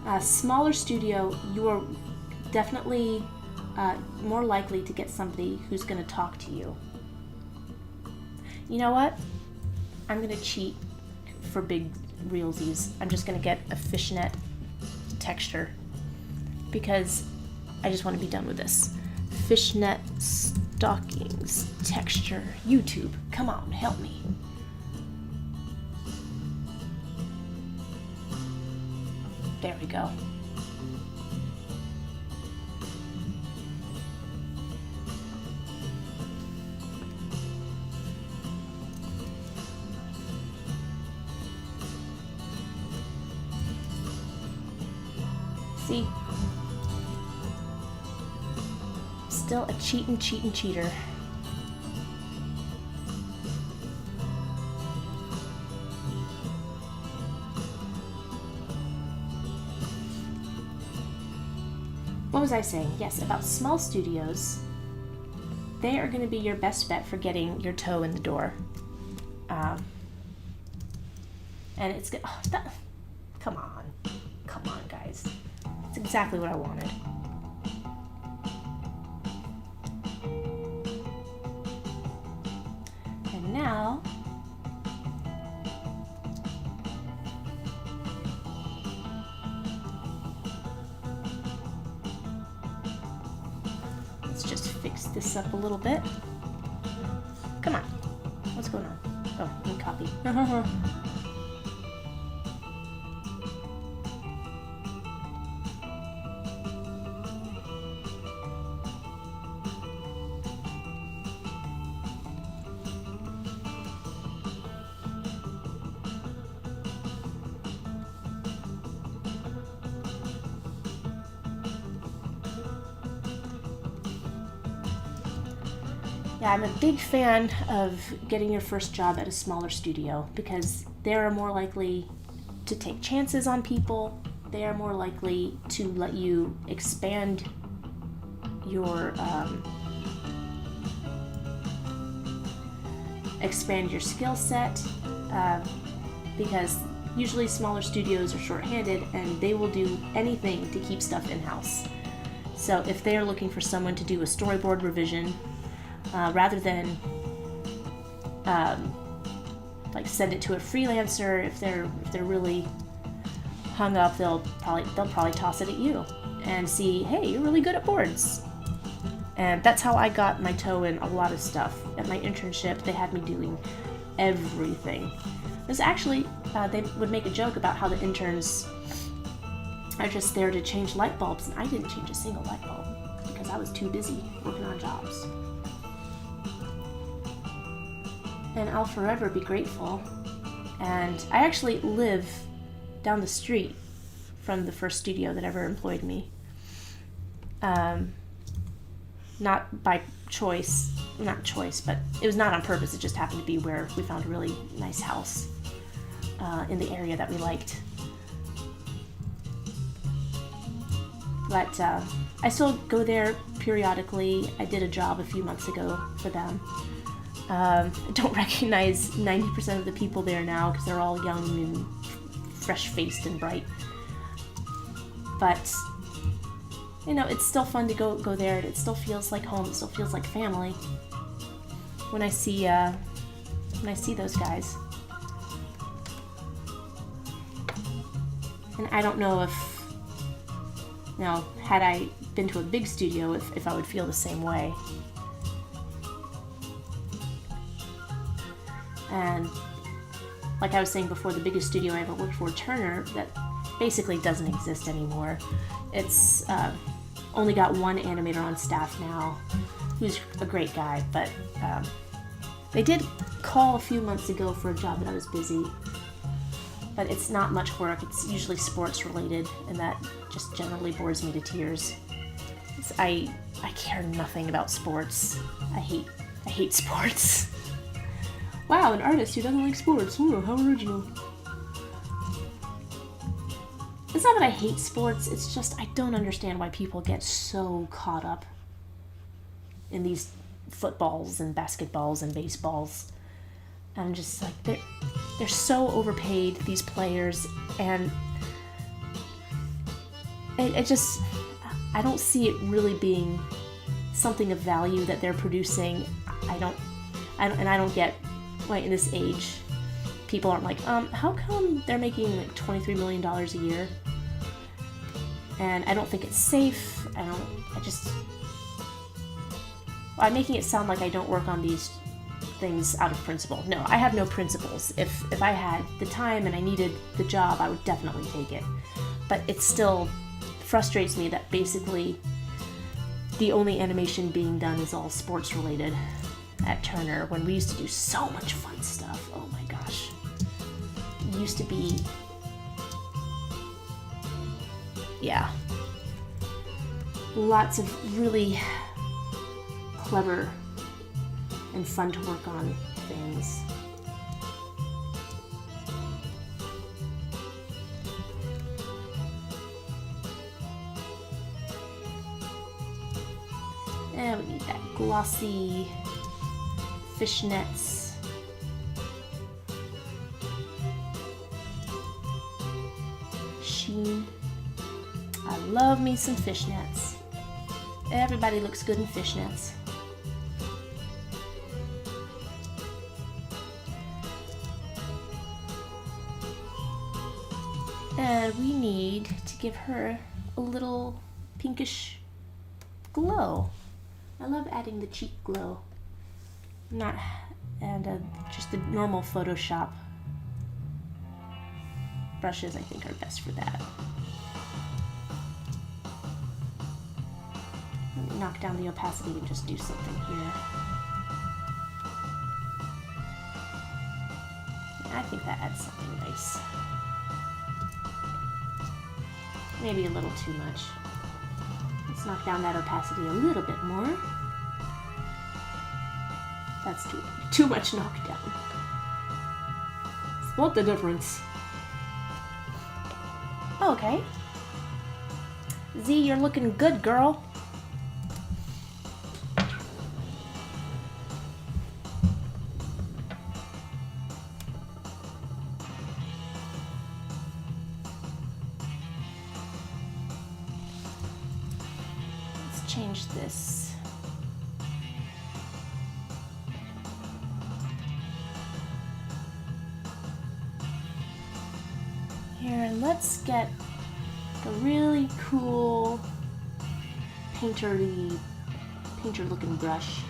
A smaller studio, you are definitely more likely to get somebody who's going to talk to you. You know what? I'm going to cheat for big realsies. I'm just going to get a fishnet texture because I just want to be done with this. Fishnet stockings texture. YouTube, come on, help me. There we go. See? Still a cheater. What was I saying? Yes, about small studios. They are going to be your best bet for getting your toe in the door. And it's good. Oh, come on, guys. It's exactly what I wanted. And now, let's just fix this up a little bit. Come on. What's going on? Oh, new copy. Yeah, I'm a big fan of getting your first job at a smaller studio because they are more likely to take chances on people. They are more likely to let you expand your skill set because usually smaller studios are short-handed and they will do anything to keep stuff in-house. So if they're looking for someone to do a storyboard revision, rather than like send it to a freelancer, if they're really hung up, they'll probably toss it at you and see, hey, you're really good at boards. And that's how I got my toe in a lot of stuff. At my internship, they had me doing everything. It was actually, they would make a joke about how the interns are just there to change light bulbs, and I didn't change a single light bulb because I was too busy working on jobs. And I'll forever be grateful. And I actually live down the street from the first studio that ever employed me. Not by choice, but it was not on purpose. It just happened to be where we found a really nice house in the area that we liked. But I still go there periodically. I did a job a few months ago for them. I don't recognize 90% of the people there now because they're all young and fresh-faced and bright. But, you know, it's still fun to go there. It still feels like home. It still feels like family when I see those guys. And I don't know if, you know, had I been to a big studio, if I would feel the same way. And like I was saying before, the biggest studio I ever worked for, Turner, that basically doesn't exist anymore. It's only got one animator on staff now, who's a great guy, but they did call a few months ago for a job that I was busy, but it's not much work. It's usually sports related, and that just generally bores me to tears. I care nothing about sports. I hate sports. Wow, an artist who doesn't like sports. Ooh, how original. It's not that I hate sports, it's just I don't understand why people get so caught up in these footballs and basketballs and baseballs. I'm just like, they're so overpaid, these players, and I don't see it really being something of value that they're producing. I don't get why in this age people aren't like, how come they're making like $23 million a year? And I don't think it's safe. I'm making it sound like I don't work on these things out of principle. No, I have no principles. If I had the time and I needed the job, I would definitely take it. But it still frustrates me that basically the only animation being done is all sports related at Turner, when we used to do so much fun stuff. Oh my gosh. It used to be, yeah, lots of really clever and fun to work on things. And we need that glossy fishnets. Sheen. I love me some fishnets. Everybody looks good in fishnets. And we need to give her a little pinkish glow. I love adding the cheek glow. Just the normal Photoshop brushes I think are best for that. Let me knock down the opacity and just do something here. I think that adds something nice. Maybe a little too much. Let's knock down that opacity a little bit more. That's too much knockdown. Spot the difference. Okay. Z, you're looking good, girl. Let's change this. Here, and let's get a really cool painter looking brush.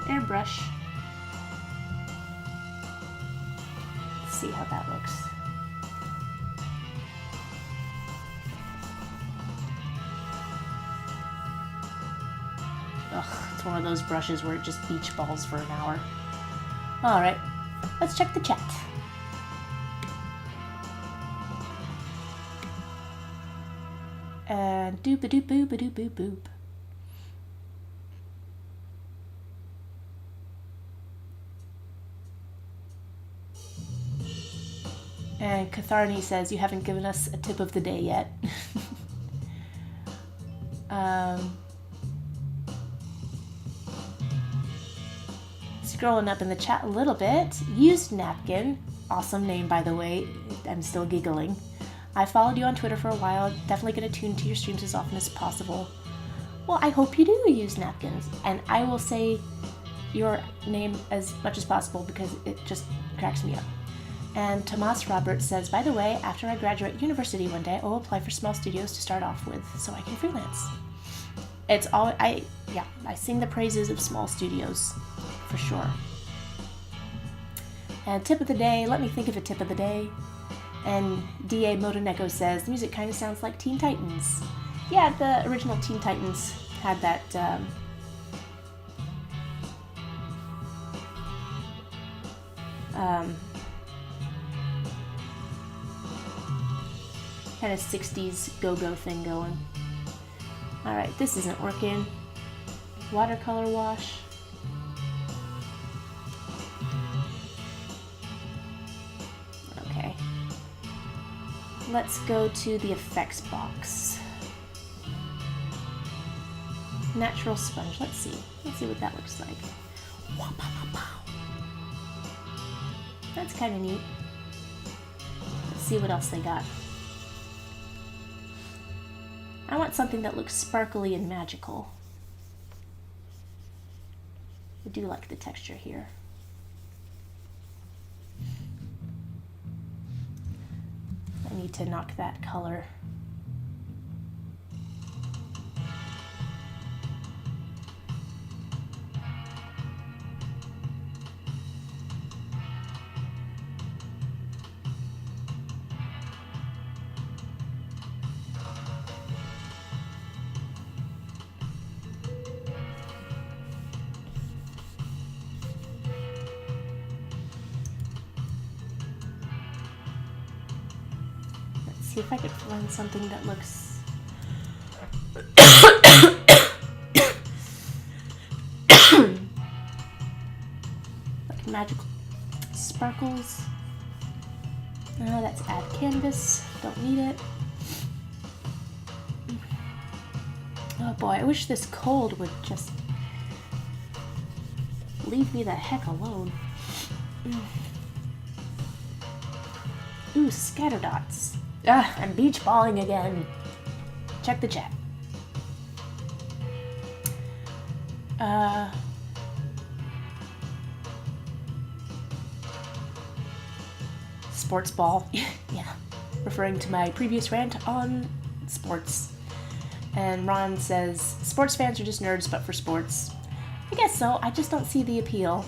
Airbrush. Let's see how that looks. Ugh, it's one of those brushes where it just beach balls for an hour. Alright, let's check the chat. And doop-a-doop-boop-a-doop-boop-boop. And Katharni says, you haven't given us a tip of the day yet. Scrolling up in the chat a little bit. Used Napkin. Awesome name, by the way. I'm still giggling. I followed you on Twitter for a while. Definitely going to tune into your streams as often as possible. Well, I hope you do use napkins. And I will say your name as much as possible because it just cracks me up. And Tomas Roberts says, by the way, after I graduate university one day, I will apply for small studios to start off with so I can freelance. It's all, I sing the praises of small studios, for sure. And tip of the day, let me think of a tip of the day. And D.A. Motoneko says, the music kind of sounds like Teen Titans. Yeah, the original Teen Titans had that, kind of 60s go-go thing going. Alright, this isn't working. Watercolor wash. Okay. Let's go to the effects box. Natural sponge. Let's see. Let's see what that looks like. That's kind of neat. Let's see what else they got. I want something that looks sparkly and magical. I do like the texture here. I need to knock that color. See if I could find something that looks like magical sparkles. That's add canvas. Don't need it. Oh boy, I wish this cold would just leave me the heck alone. Ooh, scatter dots. I'm beach balling again. Check the chat. Sports ball. Yeah. Referring to my previous rant on sports. And Ron says, sports fans are just nerds, but for sports. I guess so. I just don't see the appeal.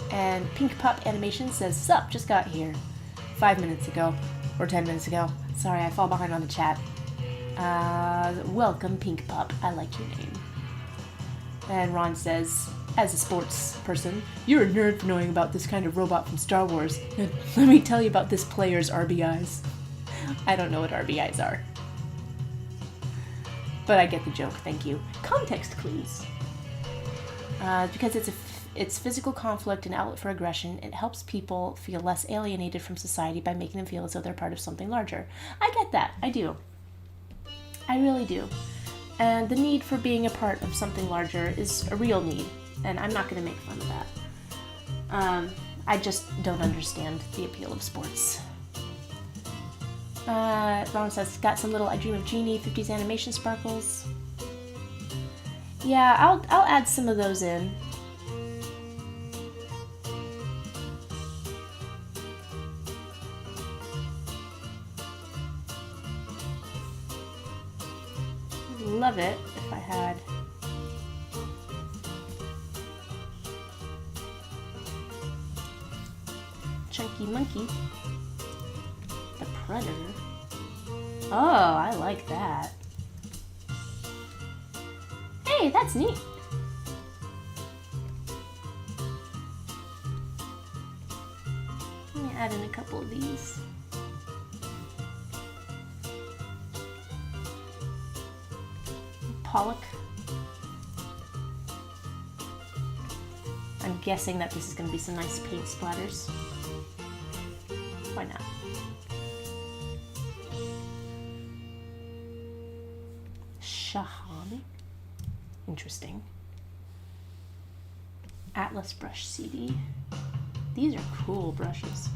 And Pink Pup Animation says, sup, just got here 5 minutes ago. Or 10 minutes ago. Sorry, I fall behind on the chat. Welcome, Pink Pup. I like your name. And Ron says, as a sports person, you're a nerd for knowing about this kind of robot from Star Wars. Let me tell you about this player's RBIs. I don't know what RBIs are. But I get the joke, thank you. Context clues. Because it's physical conflict and outlet for aggression. It helps people feel less alienated from society by making them feel as though they're part of something larger. I get that. I do. I really do. And the need for being a part of something larger is a real need, and I'm not going to make fun of that. I just don't understand the appeal of sports. Ron says, got some little I Dream of Jeannie 50s animation sparkles. Yeah, I'll add some of those in. Love it if I had Chunky Monkey, the Predator. Oh, I like that. Hey, that's neat. Let me add in a couple of these. Pollock. I'm guessing that this is going to be some nice paint splatters. Why not? Shahan. Interesting. Atlas brush CD. These are cool brushes.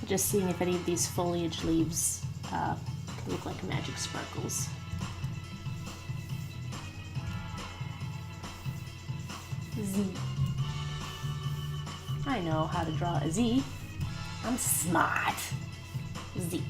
Just seeing if any of these foliage leaves look like magic sparkles. Z. I know how to draw a Z. I'm smart. Z.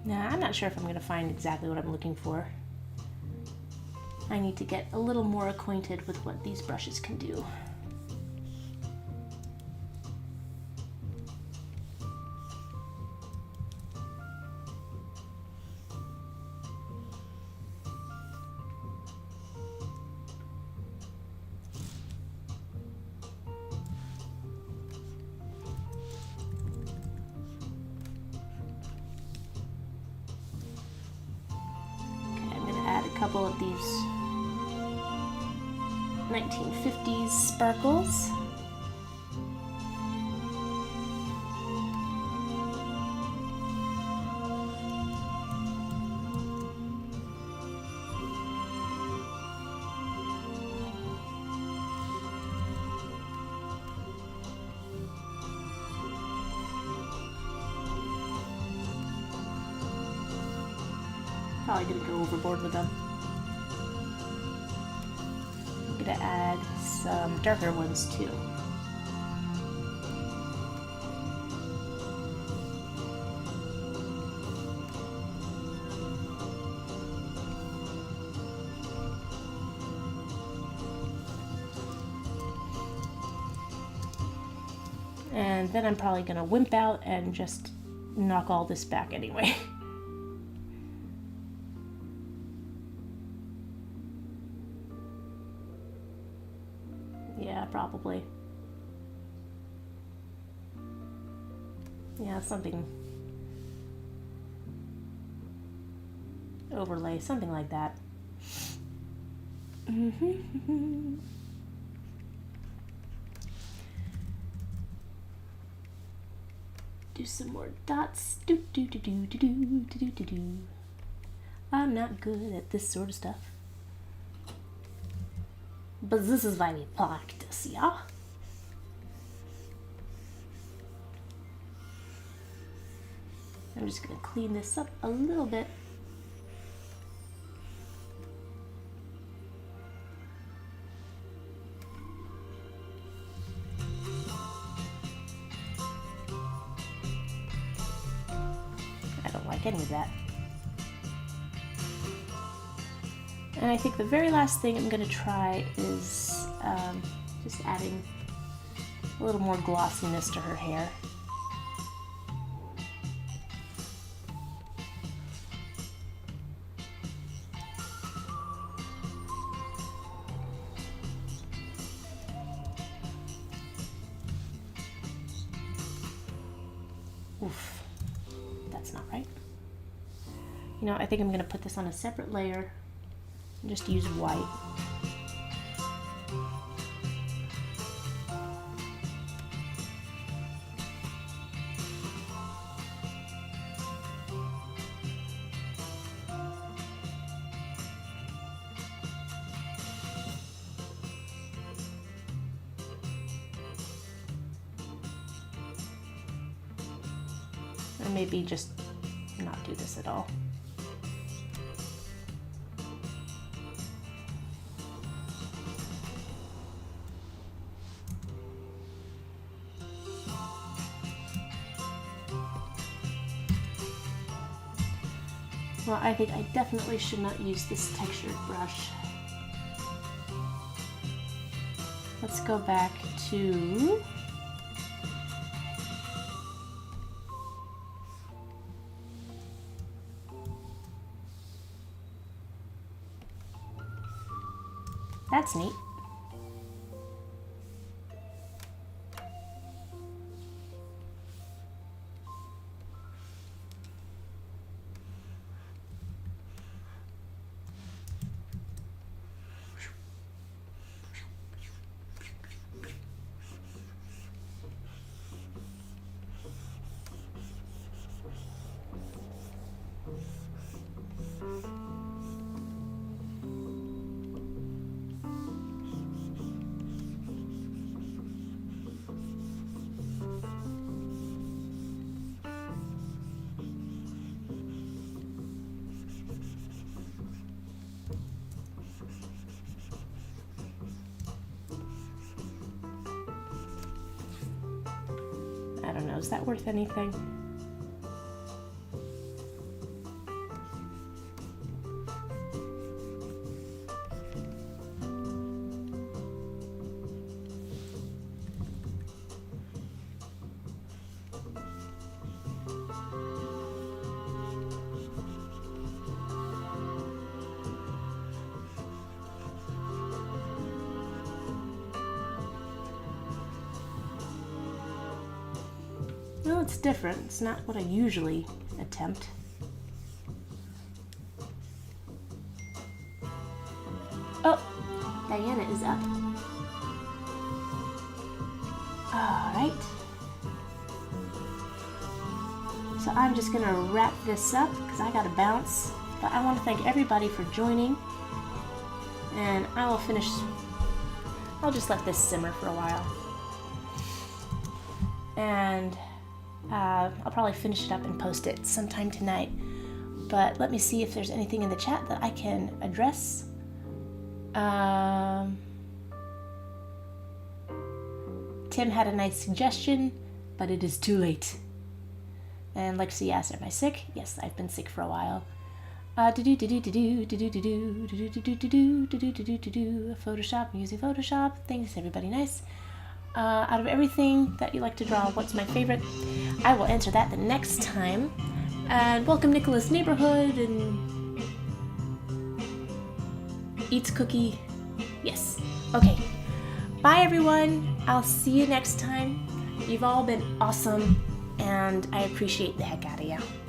Now, I'm not sure if I'm going to find exactly what I'm looking for. I need to get a little more acquainted with what these brushes can do. Couple of these 1950s sparkles. Probably gonna go overboard with them. To add some darker ones too. And then I'm probably gonna wimp out and just knock all this back anyway. Yeah, probably. Yeah, something. Overlay, something like that. Do some more dots. Do do do do do do do do do. I'm not good at this sort of stuff. But this is why we practice, yeah? I'm just gonna clean this up a little bit. I don't like any of that. And I think the very last thing I'm going to try is just adding a little more glossiness to her hair. Oof, that's not right. You know, I think I'm going to put this on a separate layer. Just use white. Or maybe just not do this at all. Well, I think I definitely should not use this textured brush. Let's go back to that's neat. is that worth anything? Well, it's different. It's not what I usually attempt. Oh, Diana is up. All right. So I'm just gonna wrap this up because I gotta bounce. But I want to thank everybody for joining. And I will finish. I'll just let this simmer for a while. And I'll probably finish it up and post it sometime tonight. But let me see if there's anything in the chat that I can address. Tim had a nice suggestion, but it is too late. And Lexi asked, am I sick? Yes, I've been sick for a while. Photoshop, I'm using Photoshop. Thanks, everybody. Nice. Out of everything that you like to draw, what's my favorite? I will answer that the next time. And welcome Nicholas Neighborhood and eats cookie. Yes. Okay. Bye everyone. I'll see you next time. You've all been awesome and I appreciate the heck out of you.